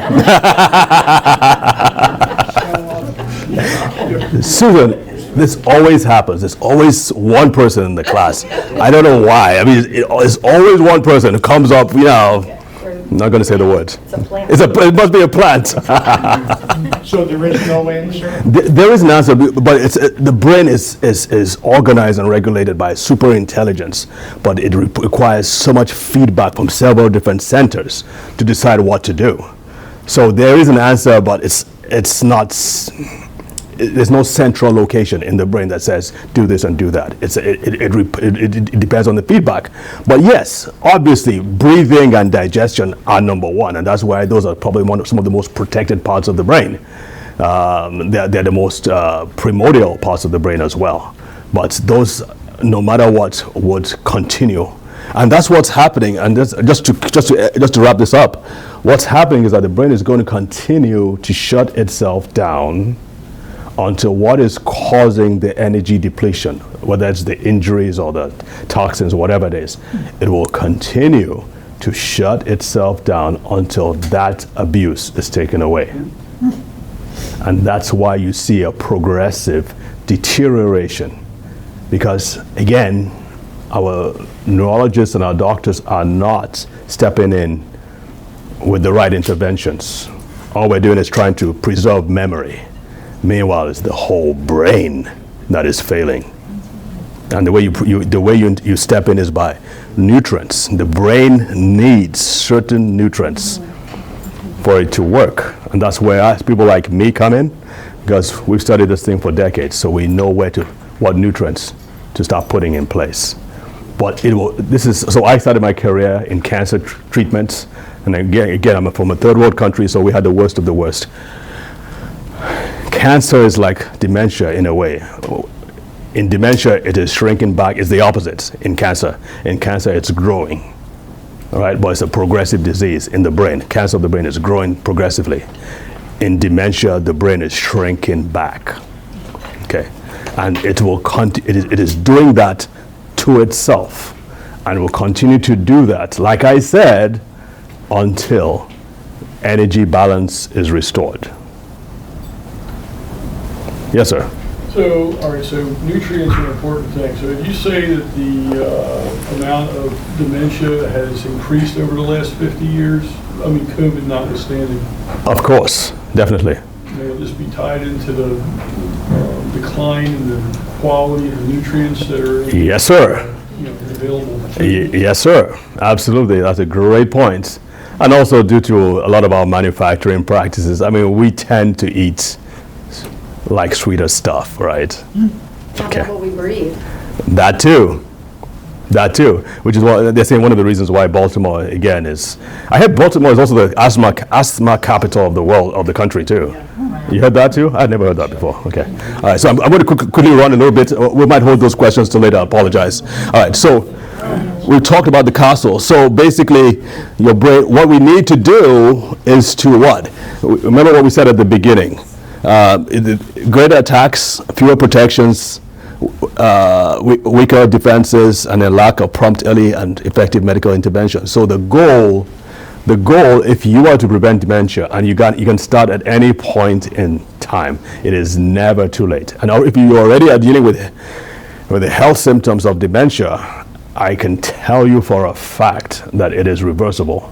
Susan, this always happens. There's always one person in the class. I don't know why. I mean, it's always one person who comes up, I'm not going to say the word. It must be a plant. So there is no answer? There is an answer, but the brain is organized and regulated by super intelligence, but it requires so much feedback from several different centers to decide what to do. So there is an answer, but it's not. There's no central location in the brain that says do this and do that. It depends on the feedback. But yes, obviously, breathing and digestion are number one, and that's why those are probably some of the most protected parts of the brain. They're the most primordial parts of the brain as well. But those, no matter what, would continue. And that's what's happening. And just to wrap this up, what's happening is that the brain is going to continue to shut itself down until what is causing the energy depletion, whether it's the injuries or the toxins, whatever it is, it will continue to shut itself down until that abuse is taken away. And that's why you see a progressive deterioration. Because again, our neurologists and our doctors are not stepping in with the right interventions. All we're doing is trying to preserve memory. Meanwhile, it's the whole brain that is failing. And the way you step in is by nutrients. The brain needs certain nutrients for it to work. And that's where people like me come in, because we've studied this thing for decades, so we know what nutrients to start putting in place. But so I started my career in cancer treatments, and again, I'm from a third world country, so we had the worst of the worst. Cancer is like dementia in a way. In dementia, it is shrinking back. It's the opposite in cancer. In cancer, it's growing. All right, but it's a progressive disease in the brain. Cancer of the brain is growing progressively. In dementia, the brain is shrinking back. Okay, and it is doing that to itself, and will continue to do that, like I said, until energy balance is restored. Yes, sir. So, all right, so nutrients are an important thing. So did you say that the amount of dementia has increased over the last 50 years? I mean, COVID notwithstanding. Of course, definitely. just be tied into the decline in the quality of the nutrients that are Yes, sir. Available? Yes, sir. Absolutely. That's a great point. And also due to a lot of our manufacturing practices, I mean, we tend to eat like sweeter stuff, right? How about what we breathe? That too. That too. Which is why they're saying one of the reasons why Baltimore, again, is... I heard Baltimore is also the asthma capital of the world, of the country too. You heard that too? I'd never heard that before. Okay. All right, so I'm going to quickly run a little bit. We might hold those questions till later. I apologize. All right, so we talked about the castle. So basically, your brain, what we need to do is to what? Remember what we said at the beginning. Greater attacks, fewer protections, weaker defenses, and a lack of prompt, early, and effective medical intervention. So the goal, if you are to prevent dementia, and you can start at any point in time, it is never too late. And if you already are dealing with the health symptoms of dementia, I can tell you for a fact that it is reversible.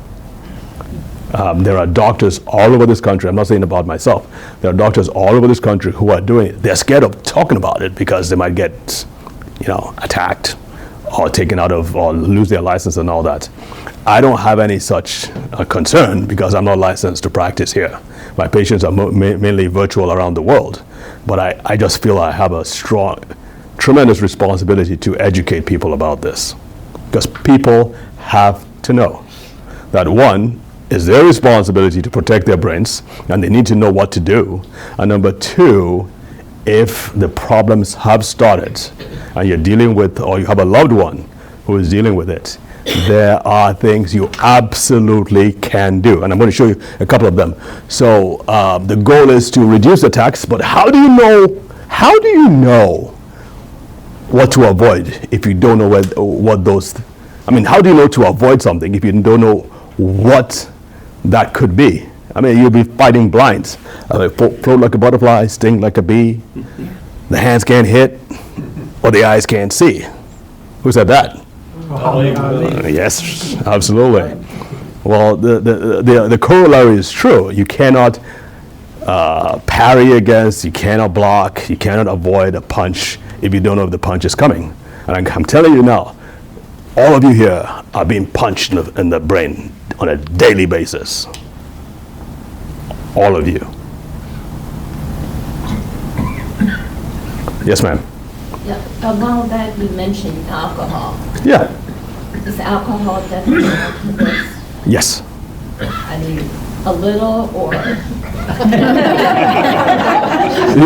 There are doctors all over this country. I'm not saying about myself. There are doctors all over this country who are doing it. They're scared of talking about it because they might get, attacked or taken out of, or lose their license and all that. I don't have any such concern because I'm not licensed to practice here. My patients are mainly virtual around the world. But I just feel I have a tremendous responsibility to educate people about this. Because people have to know that, one, it's their responsibility to protect their brains, and they need to know what to do. And number two, if the problems have started and you're dealing with, or you have a loved one who is dealing with it, there are things you absolutely can do. And I'm going to show you a couple of them. So the goal is to reduce attacks, but how do you know what to avoid if you don't know what those, how do you know to avoid something if you don't know what that could be? You'll be fighting blinds. Float like a butterfly, sting like a bee. The hands can't hit, or the eyes can't see. Who said that? Yes, absolutely. Well, the corollary is true. You cannot parry against, you cannot block, you cannot avoid a punch if you don't know if the punch is coming. And I'm telling you now, all of you here are being punched in the brain on a daily basis. All of you. Yes, ma'am. Yeah, about that you mentioned alcohol. Yeah. Is alcohol detrimental to this? Yes. A little or?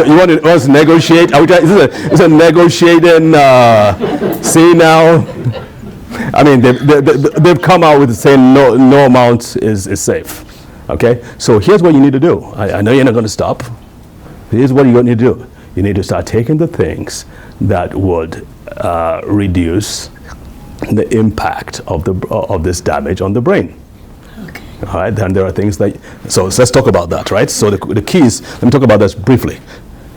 You want us to negotiate? Is a negotiating scene now? They've come out with saying no amount is safe. Okay? So here's what you need to do. I know you're not going to stop. Here's what you need to do. You need to start taking the things that would reduce the impact of this damage on the brain. Okay. All right, then there are things that, so let's talk about that, right? So the keys, let me talk about this briefly.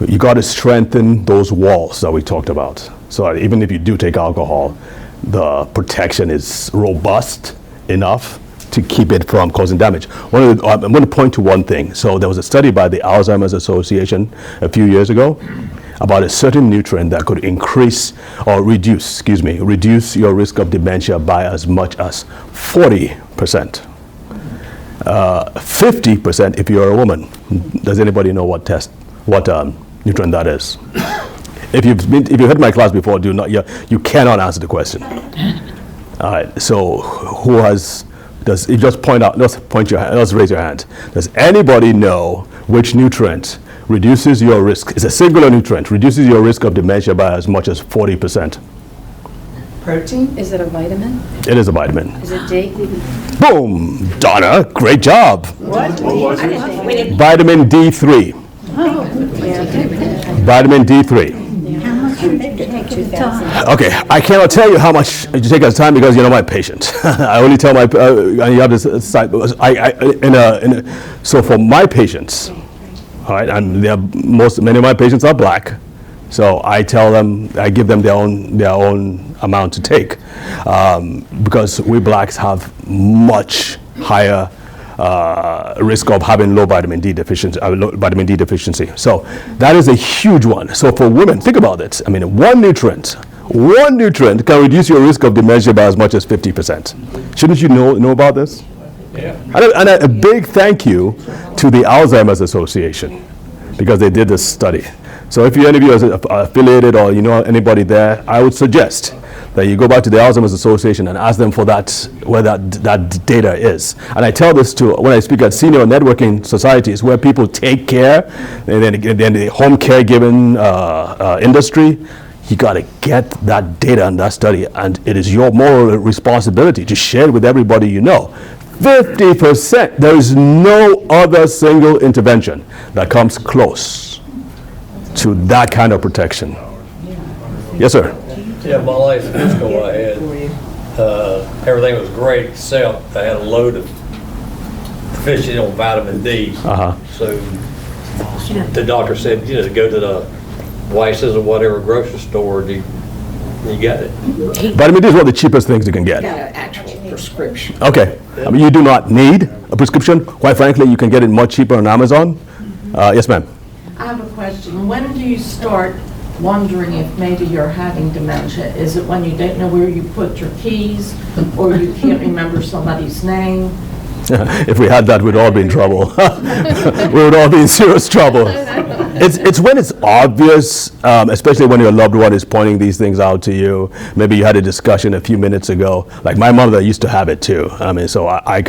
You got to strengthen those walls that we talked about. So even if you do take alcohol, the protection is robust enough to keep it from causing damage. I'm going to point to one thing. So there was a study by the Alzheimer's Association a few years ago about a certain nutrient that could reduce your risk of dementia by as much as 40%. 50% if you're a woman. Does anybody know what nutrient that is? If you've heard my class before, you cannot answer the question. All right. So let's raise your hand. Does anybody know which nutrient reduces your risk? It's a singular nutrient, reduces your risk of dementia by as much as 40%. Protein? Is it a vitamin? It is a vitamin. Is it D? Boom! Donna, great job. What? Vitamin D3. Oh. Vitamin D3. Okay, I cannot tell you how much you take at a time because you're not my patient. I only tell you have this side. So for my patients, all right, and many of my patients are black, so I give them their own amount to take, because we blacks have much higher risk of having low vitamin D deficiency. So that is a huge one. So for women, think about it. I mean, one nutrient can reduce your risk of dementia by as much as 50%. Shouldn't you know about this? Yeah. And a big thank you to the Alzheimer's Association, because they did this study. So if any of you are affiliated or you know anybody there, I would suggest that you go back to the Alzheimer's Association and ask them for where that data is. And I tell this when I speak at senior networking societies where people take care, and then the home caregiving industry, you got to get that data and that study, and it is your moral responsibility to share it with everybody you know. 50%. There is no other single intervention that comes close to that kind of protection. Yes, sir. Yeah, my life in school I had, everything was great except I had a load of deficiency on vitamin D. So the doctor said, go to the Weiss's or whatever grocery store, you get it. Vitamin D is one of the cheapest things you can get. Actual prescription. Okay. I mean, you do not need a prescription. Quite frankly, you can get it much cheaper on Amazon. Yes, ma'am. I have a question. When do you start wondering if maybe you're having dementia? Is it when you don't know where you put your keys, or you can't remember somebody's name? If we had that, we'd all be in trouble. We would all be in serious trouble. It's when it's obvious, especially when your loved one is pointing these things out to you. Maybe you had a discussion a few minutes ago. Like my mother used to have it too. I mean, so I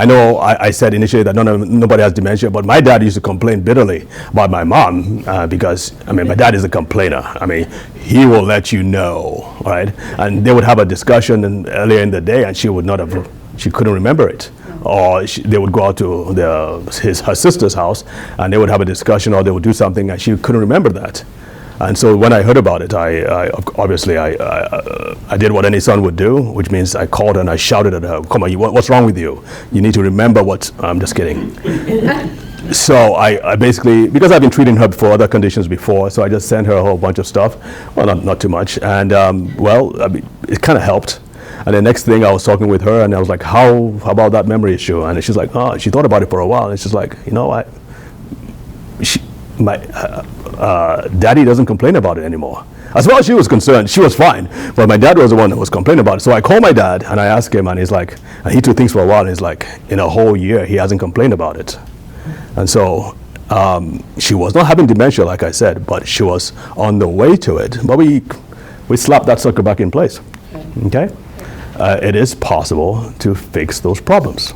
know I said initially that nobody has dementia, but my dad used to complain bitterly about my mom because, I mean, my dad is a complainer. I mean, he will let you know, right? And they would have a discussion earlier in the day, and she couldn't remember it. Or they would go out to her sister's house, and they would have a discussion, or they would do something, and she couldn't remember that. And so when I heard about it, I did what any son would do, which means I called her and I shouted at her, "Come on, what's wrong with you? You need to remember what." I'm just kidding. So I basically, because I've been treating her for other conditions before, so I just sent her a whole bunch of stuff. Well, not too much, and I mean, it kind of helped. And the next thing, I was talking with her, and I was like, how about that memory issue? And she's like, oh, she thought about it for a while, and she's like, you know what? My daddy doesn't complain about it anymore. As far as she was concerned, she was fine, but my dad was the one that was complaining about it. So I called my dad, and I asked him, and he's like, and he took things for a while, and he's like, in a whole year, he hasn't complained about it. And so she was not having dementia, like I said, but she was on the way to it. But we slapped that sucker back in place, okay? It is possible to fix those problems.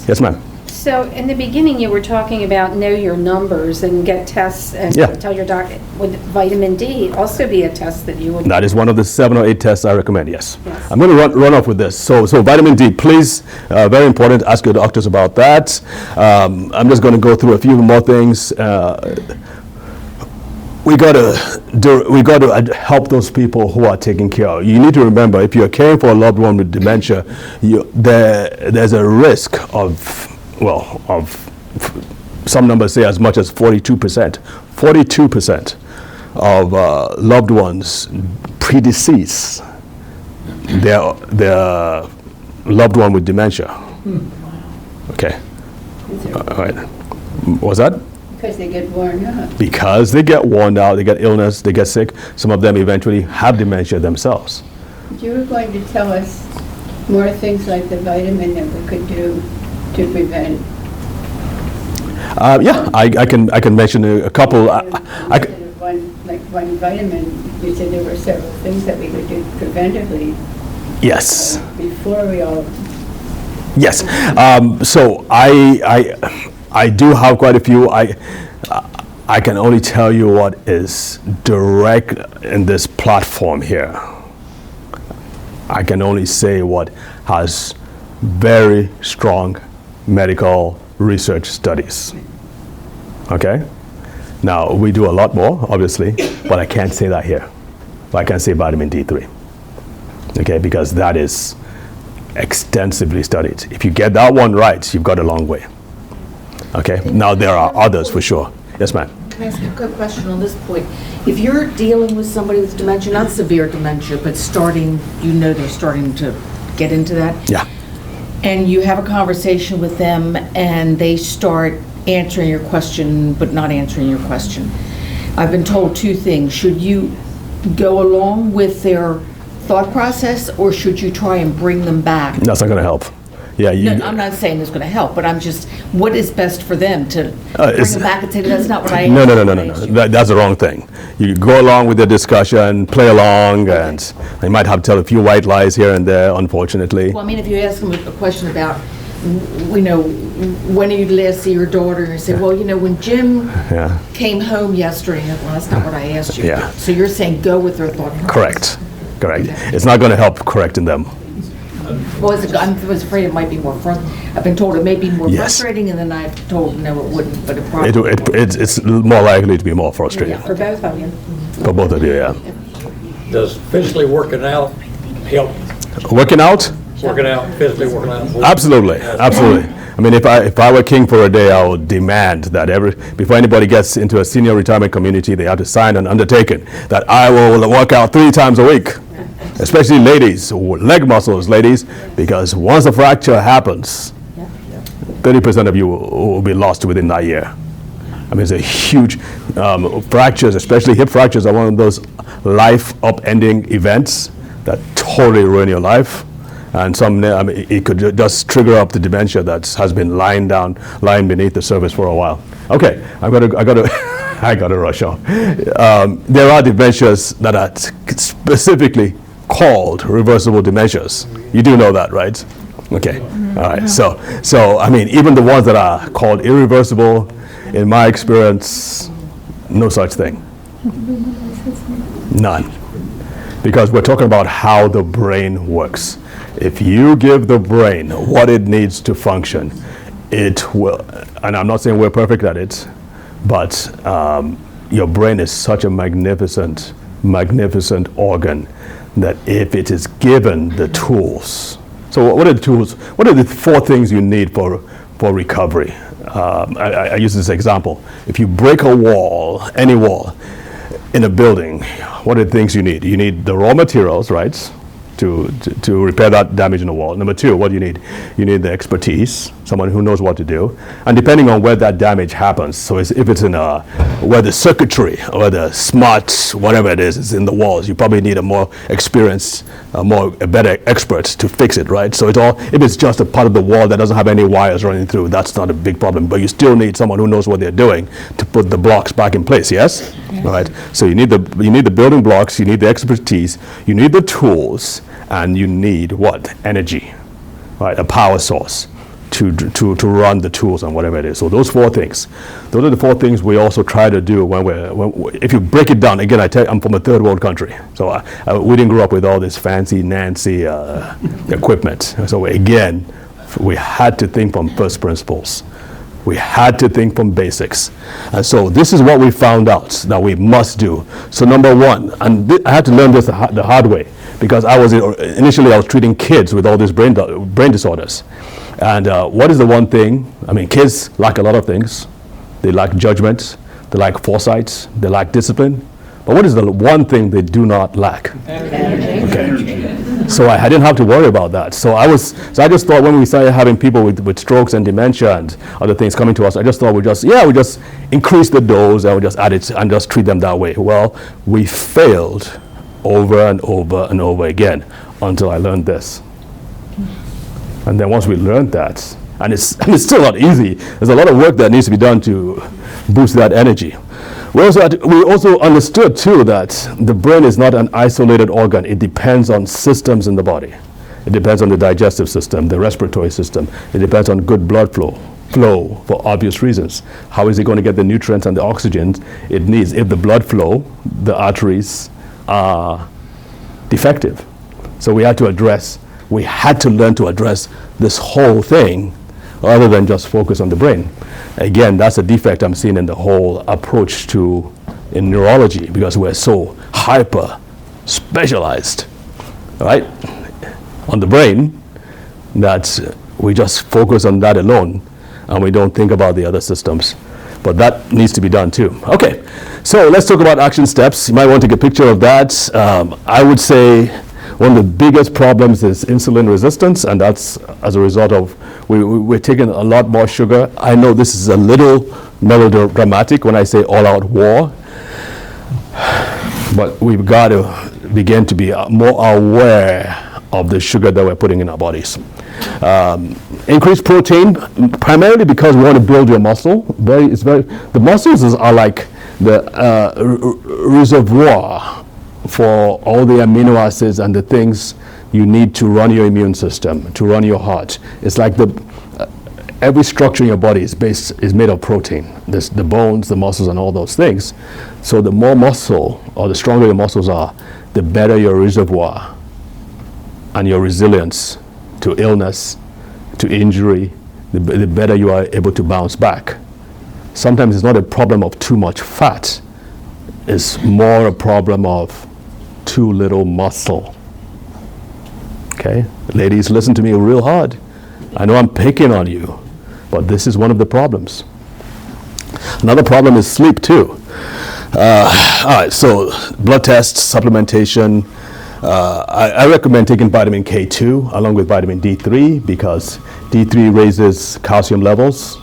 Yes, ma'am. So in the beginning, you were talking about know your numbers and get tests and tell your doctor. Would vitamin D also be a test that you would? That is one of the 7 or 8 tests I recommend, yes. I'm going to run off with this. So vitamin D, please, very important, ask your doctors about that. I'm just going to go through a few more things. We got to help those people who are taking care of. You need to remember, if you're caring for a loved one with dementia, there's a risk of some numbers say as much as 42%. 42% of loved ones predecease their loved one with dementia. Okay. All right. Was that? Because they get worn out. Because they get worn out, they get illness, they get sick. Some of them eventually have dementia themselves. You were going to tell us more things like the vitamin that we could do to prevent. Yeah, I can mention a couple. One vitamin, you said there were several things that we could do preventively. Yes. Before we all. Yes. So I do have quite a few. I can only tell you what is direct in this platform here. I can only say what has very strong medical research studies. Okay? Now, we do a lot more, obviously, but I can't say that here. But I can say vitamin D3. Okay? Because that is extensively studied. If you get that one right, you've got a long way. Okay? Now, there are others for sure. Yes, ma'am. Can I ask a quick question on this point? If you're dealing with somebody with dementia, not severe dementia, but they're starting to get into that. Yeah. and you have a conversation with them and they start answering your question but not answering your question. I've been told two things. Should you go along with their thought process, or should you try and bring them back? That's not going to help. Yeah, No, I'm not saying it's going to help, but I'm just, what is best for them? To bring them back and say, that's not what I No. asked? That's the wrong thing. You go along with the discussion, play along, and they might have to tell a few white lies here and there, unfortunately. Well, I mean, if you ask them a question about, when did you last see your daughter? And you say, well, when Jim came home yesterday. Well, that's not what I asked you. Yeah. So you're saying go with their thought process. Correct. It's not going to help correcting them. Well, I was afraid it might be more I've been told it may be more frustrating, and then I've told no, it wouldn't, but it probably. It's more likely to be more frustrating. Yeah, for both of you. For both of you, yeah. Does physically working out help? Working out? Physically working out. Absolutely. I mean, if I were king for a day, I would demand that before anybody gets into a senior retirement community, they have to sign an undertaking that I will work out 3 times a week. Especially ladies, leg muscles, ladies, because once a fracture happens, 30% of you will be lost within that year. I mean, it's a huge fractures, especially hip fractures, are one of those life-upending events that totally ruin your life. And it could just trigger up the dementia that has been lying beneath the surface for a while. Okay, I got to rush on. There are dementias that are specifically called reversible dementias. You do know that, right? Okay. All right. So I mean, even the ones that are called irreversible, in my experience, no such thing. None. Because we're talking about how the brain works. If you give the brain what it needs to function, it will. And I'm not saying we're perfect at it, but your brain is such a magnificent organ that if it is given the tools. So what are the tools? What are the 4 things you need for recovery? I use this example. If you break a wall, any wall in a building, what are the things you need? You need the raw materials, right, to repair that damage in the wall. Number 2, what do you need? You need the expertise, someone who knows what to do. And depending on where that damage happens, so if it's in where the circuitry or the smart, whatever it is in the walls, you probably need a more experienced, a better expert to fix it, right? So if it's just a part of the wall that doesn't have any wires running through, that's not a big problem. But you still need someone who knows what they're doing to put the blocks back in place, yes? All right. So you need the building blocks, you need the expertise, you need the tools, and you need what? Energy, right? A power source to run the tools and whatever it is. So those 4 things. Those are the 4 things we also try to do if you break it down. Again, I'm from a third world country, so we didn't grow up with all this fancy Nancy equipment. So again, we had to think from first principles. We had to think from basics. And so this is what we found out that we must do. So number 1, and I had to learn this the hard way, because initially I was treating kids with all these brain disorders. And what is the one thing? I mean, kids lack a lot of things. They lack judgment, they lack foresight, they lack discipline. But what is the one thing they do not lack? Energy. Okay. So I didn't have to worry about that. So I just thought when we started having people with strokes and dementia and other things coming to us, I just thought we just increase the dose and we just add it and just treat them that way. Well, we failed over and over and over again until I learned this. And then once we learned that, and it's still not easy, there's a lot of work that needs to be done to boost that energy. We also understood too that the brain is not an isolated organ. It depends on systems in the body. It depends on the digestive system, the respiratory system. It depends on good blood flow for obvious reasons. How is it going to get the nutrients and the oxygen it needs if the blood flow, the arteries are defective? So we had to learn to address this whole thing rather than just focus on the brain. Again, that's a defect I'm seeing in the whole approach in neurology, because we're so hyper specialized, right, on the brain, that we just focus on that alone and we don't think about the other systems. But that needs to be done too. Okay, so let's talk about action steps. You might want to take a picture of that. I would say one of the biggest problems is insulin resistance, and that's as a result of we're taking a lot more sugar. I know this is a little melodramatic when I say all-out war, but we've got to begin to be more aware of the sugar that we're putting in our bodies. Increase protein, primarily because we want to build your muscle. The muscles are like the reservoir for all the amino acids and the things you need to run your immune system, to run your heart. It's like every structure in your body is made of protein. The bones, the muscles, and all those things. So the more muscle, or the stronger your muscles are, the better your reservoir and your resilience to illness, to injury, the better you are able to bounce back. Sometimes it's not a problem of too much fat. It's more a problem of too little muscle. Okay? Ladies, listen to me real hard. I know I'm picking on you, but this is one of the problems. Another problem is sleep too. All right, so blood tests, supplementation. I recommend taking vitamin K2 along with vitamin D3 because D3 raises calcium levels.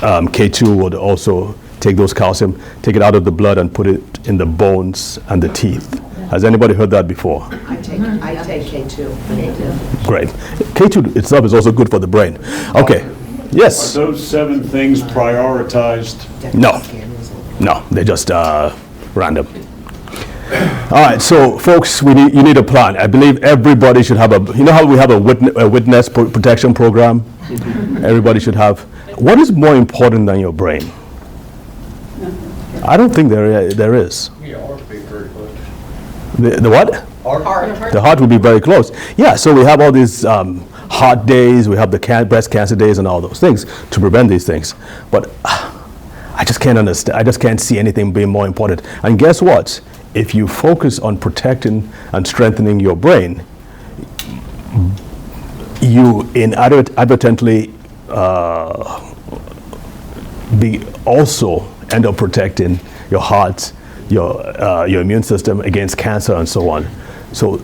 K2 would also take those calcium, take it out of the blood and put it in the bones and the teeth. Has anybody heard that before? I take K2. Great. K2 itself is also good for the brain. Okay. Yes? Are those 7 things prioritized? No, they're just random. All right, so folks, you need a plan. I believe everybody should have you know how we have a witness protection program? Everybody should have. What is more important than your brain? I don't think there is. Yeah, heart beat very close. The what? Heart. The heart would be very close. Yeah, so we have all these heart days, we have the breast cancer days and all those things to prevent these things. But I just can't understand. I just can't see anything being more important. And guess what? If you focus on protecting and strengthening your brain, you inadvertently also end up protecting your heart, your immune system against cancer and so on. So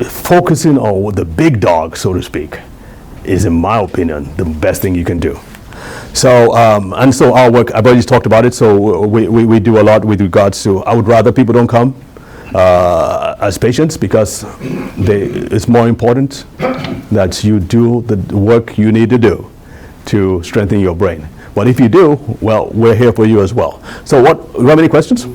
focusing on the big dog, so to speak, is, in my opinion, the best thing you can do. So, and so our work, I've already talked about it, so we do a lot with regards to, I would rather people don't come as patients because it's more important that you do the work you need to do to strengthen your brain. But if you do, well, we're here for you as well. So you have any questions?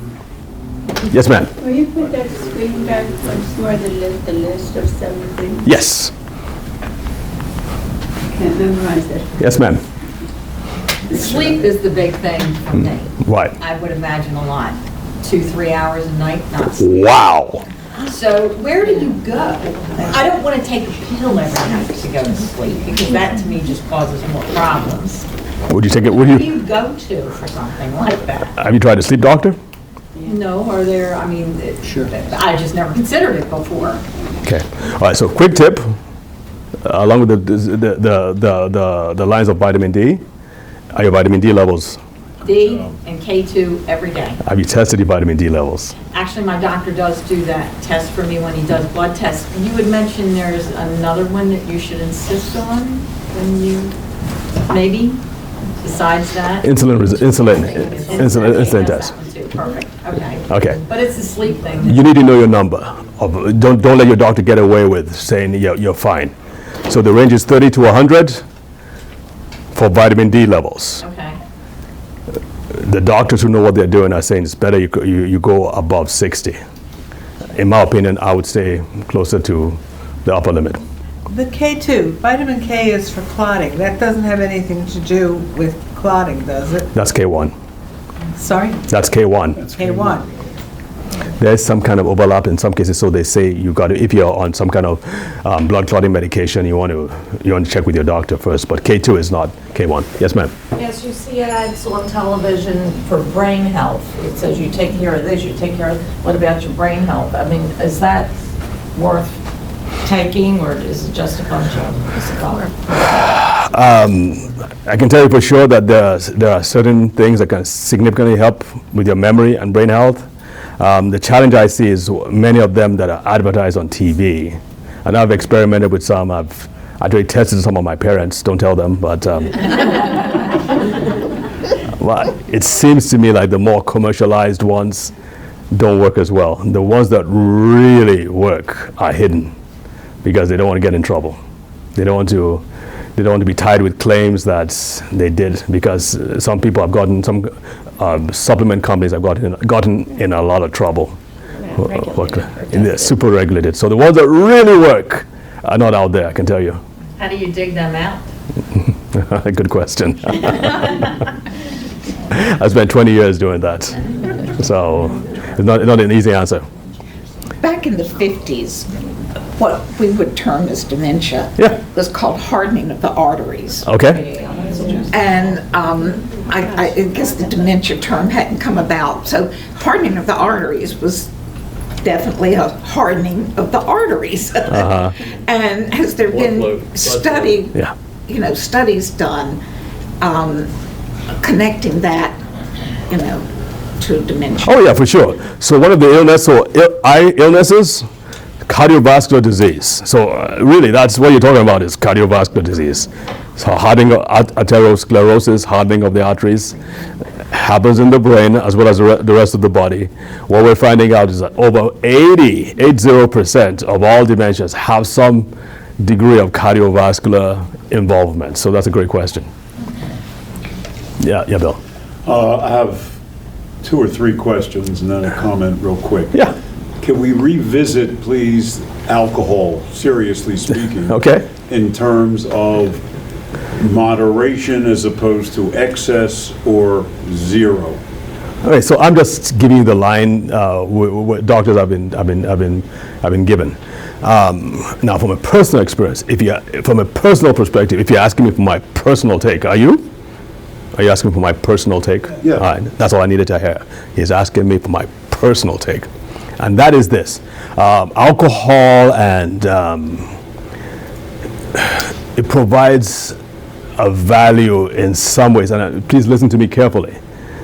Yes, ma'am. Will you put that screen back once more, the list of 7 things? Yes. Can't memorize it. Yes, ma'am. Sleep is the big thing for me. Right. I would imagine a lot. 2-3 hours a night, not sleep. Wow. So where do you go? I don't want to take a pill every night to go to sleep because that to me just causes more problems. Would you take it? Who do you go to for something like that? Have you tried a sleep doctor? No, are there, I mean, I just never considered it before. Okay. All right. So quick tip, along with the lines of vitamin D, are your vitamin D levels? D and K2 every day. Have you tested your vitamin D levels? Actually, my doctor does do that test for me when he does blood tests. You had mentioned there's another one that you should insist on when you, maybe, besides that? Insulin test. Perfect, okay. Okay. But it's the sleep thing. You need to know your number. Don't let your doctor get away with saying you're fine. So the range is 30 to 100 for vitamin D levels. Okay. The doctors who know what they're doing are saying it's better you go above 60. In my opinion, I would say closer to the upper limit. The K2, vitamin K is for clotting. That doesn't have anything to do with clotting, does it? That's K1. Sorry? That's K1. K1. There's some kind of overlap in some cases, so they say you got to, if you're on some kind of blood clotting medication, you want to check with your doctor first. But K2 is not K1. Yes, ma'am. Yes, you see ads on television for brain health. It says you take care of this, you take care of. What about your brain health? I mean, is that worth taking, or is it just a bunch of color? I can tell you for sure that there are certain things that can significantly help with your memory and brain health. The challenge I see is many of them that are advertised on TV, and I've experimented with some. I've actually tested some of my parents. Don't tell them, but well, it seems to me like the more commercialized ones don't work as well. The ones that really work are hidden because they don't want to get in trouble. They don't want to be tied with claims that they did, because some people have gotten, some supplement companies have gotten in a lot of trouble. They're super regulated. So the ones that really work are not out there, I can tell you. How do you dig them out? Good question. I spent 20 years doing that. So it's not an easy answer. Back in the 50s, what we would term as dementia was called hardening of the arteries. Okay. And I guess the dementia term hadn't come about. So hardening of the arteries was definitely a hardening of the arteries. And has there been studies done connecting that, to dementia? Oh yeah, for sure. So one of the eye illnesses, cardiovascular disease. So really, that's what you're talking about, is cardiovascular disease. So hardening of atherosclerosis, hardening of the arteries, happens in the brain as well as the rest of the body. What we're finding out is that over 80% of all dementias have some degree of cardiovascular involvement. So that's a great question. Yeah, Bill. I have 2 or 3 questions and then a comment real quick. Yeah. Can we revisit, please, alcohol, seriously speaking? Okay. In terms of moderation as opposed to excess or zero? Okay, so I'm just giving you the line what doctors have been given. Now, from a personal experience, from a personal perspective, if you're asking me for my personal take, are you asking me for my personal take? Yeah. All right, that's all I needed to hear. He's asking me for my personal take, and that is this: alcohol, and it provides a value in some ways. And please listen to me carefully.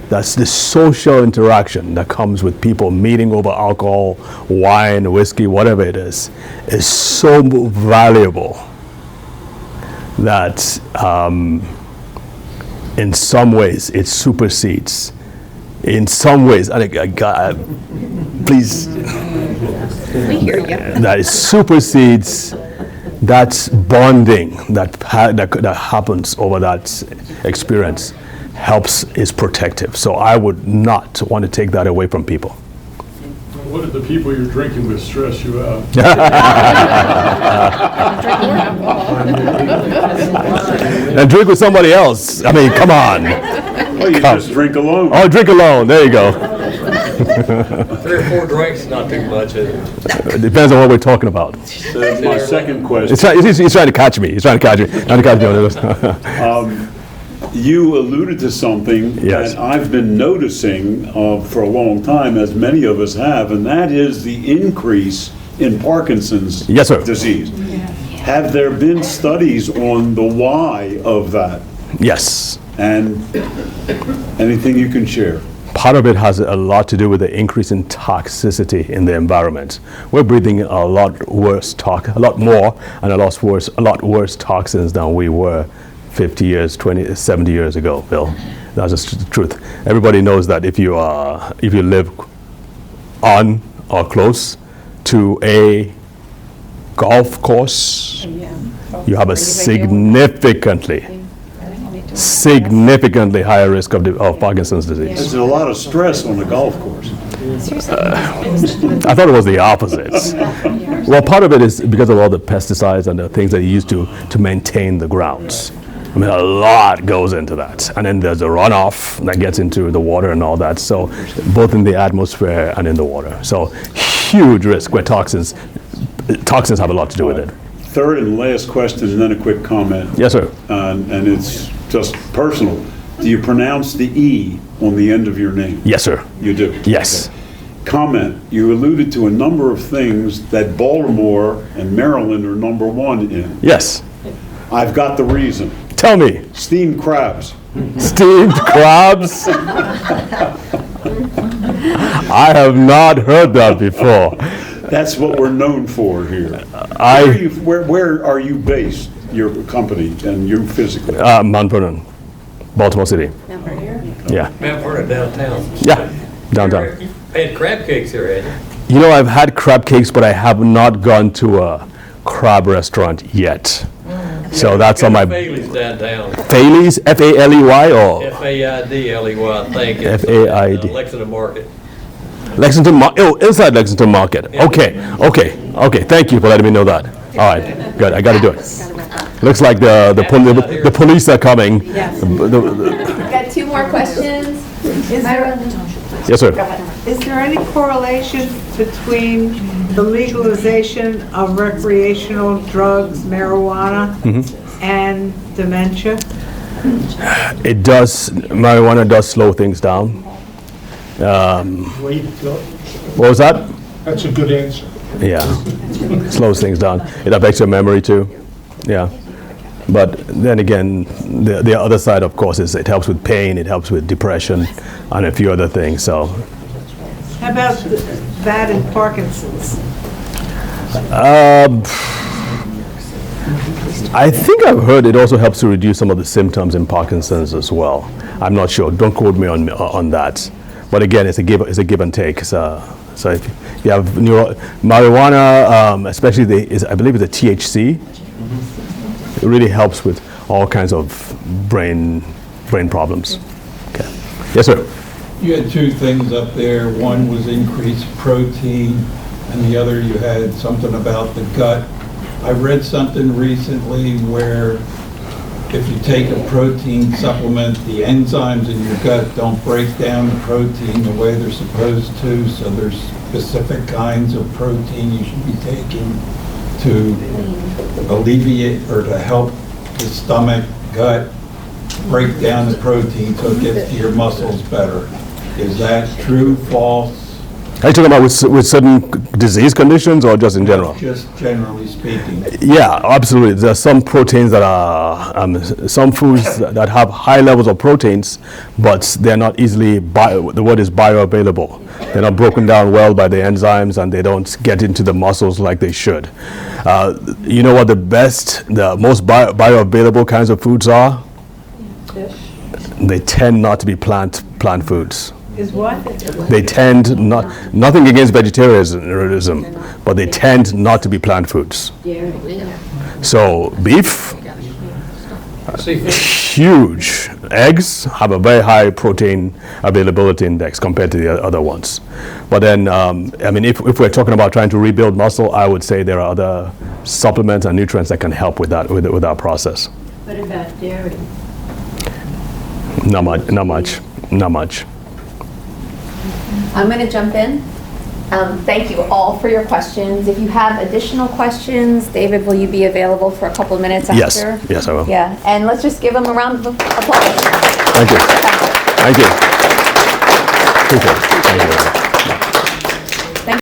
That's the social interaction that comes with people meeting over alcohol, wine, whiskey, whatever it is so valuable that in some ways it supersedes. In some ways, please, We hear you. that it supersedes that bonding that happens over that experience. Is protective. So I would not want to take that away from people. What if the people you're drinking with stress you out? And drink with somebody else. I mean, come on. Well, you just drink alone. Oh, drink alone. There you go. 3 or 4 drinks, not too much. It depends on what we're talking about. My second question. He's trying to catch me. You alluded to something that I've been noticing for a long time, as many of us have, and that is the increase in Parkinson's disease. Have there been studies on the why of that? Yes. And anything you can share? Part of it has a lot to do with the increase in toxicity in the environment. We're breathing a lot more and a lot worse toxins than we were 50 years, 70 years ago, Bill. That's just the truth. Everybody knows that if you live on or close to a golf course, you have a significantly higher risk of Parkinson's disease. There's a lot of stress on the golf course. I thought it was the opposite. Well, part of it is because of all the pesticides and the things that you use to maintain the grounds. I mean, a lot goes into that. And then there's a runoff that gets into the water and all that. So both in the atmosphere and in the water. So huge risk where toxins have a lot to do with it. Third and last question, and then a quick comment. Yes, sir. And it's just personal. Do you pronounce the E on the end of your name? Yes, sir. You do? Yes. Okay. Comment. You alluded to a number of things that Baltimore and Maryland are number 1 in. Yes. I've got the reason. Tell me. Steamed crabs. Steamed crabs? I have not heard that before. That's what we're known for here. Where are you based, your company, and you physically? Mount Vernon, Baltimore City. Yeah. Mount Vernon downtown. Yeah, downtown. They had crab cakes here, Ed. You know, I've had crab cakes, but I have not gone to a crab restaurant yet. So that's on my... Failey's downtown. Failey's, F-A-L-E-Y or? F-A-I-D-L-E-Y, I think. F-A-I-D. Lexington Market. Lexington Market, oh, inside Lexington Market. Okay. Thank you for letting me know that. All right, good, I got to do it. Looks like the police are coming. Yes. I've got 2 more questions. Yes, sir. Is there any correlation between the legalization of recreational drugs, marijuana, and dementia? It does, marijuana does slow things down. Way to go. What was that? That's a good answer. Yeah, slows things down. It affects your memory too. Yeah. But then again, the other side, of course, is it helps with pain, it helps with depression, and a few other things. So, How about that and Parkinson's? I think I've heard it also helps to reduce some of the symptoms in Parkinson's as well. I'm not sure. Don't quote me on that. But again, it's a give and take. So if you have marijuana, especially I believe it's a THC. It really helps with all kinds of brain problems. Okay. Yes, sir. You had 2 things up there. One was increased protein, and the other you had something about the gut. I read something recently where if you take a protein supplement, the enzymes in your gut don't break down the protein the way they're supposed to, so there's specific kinds of protein you should be taking to alleviate or to help the stomach, gut, break down the protein so it gets to your muscles better. Is that true, false? Are you talking about with certain disease conditions or just in general? Just generally speaking. Yeah, absolutely. There are some proteins that are, some foods that have high levels of proteins, but they're not easily, the word is bioavailable. They're not broken down well by the enzymes and they don't get into the muscles like they should. You know what the most bioavailable kinds of foods are? Fish. They tend not to be plant foods. Is what? They tend nothing against vegetarianism, but they tend not to be plant foods. So beef, huge. Eggs have a very high protein availability index compared to the other ones. But then, I mean, if we're talking about trying to rebuild muscle, I would say there are other supplements and nutrients that can help with that, with our process. What about dairy? Not much. I'm going to jump in. Thank you all for your questions. If you have additional questions, David, will you be available for a couple of minutes after? Yes, I will. Yeah, and let's just give them a round of applause. Thank you. Thank you. Appreciate it. Thank you.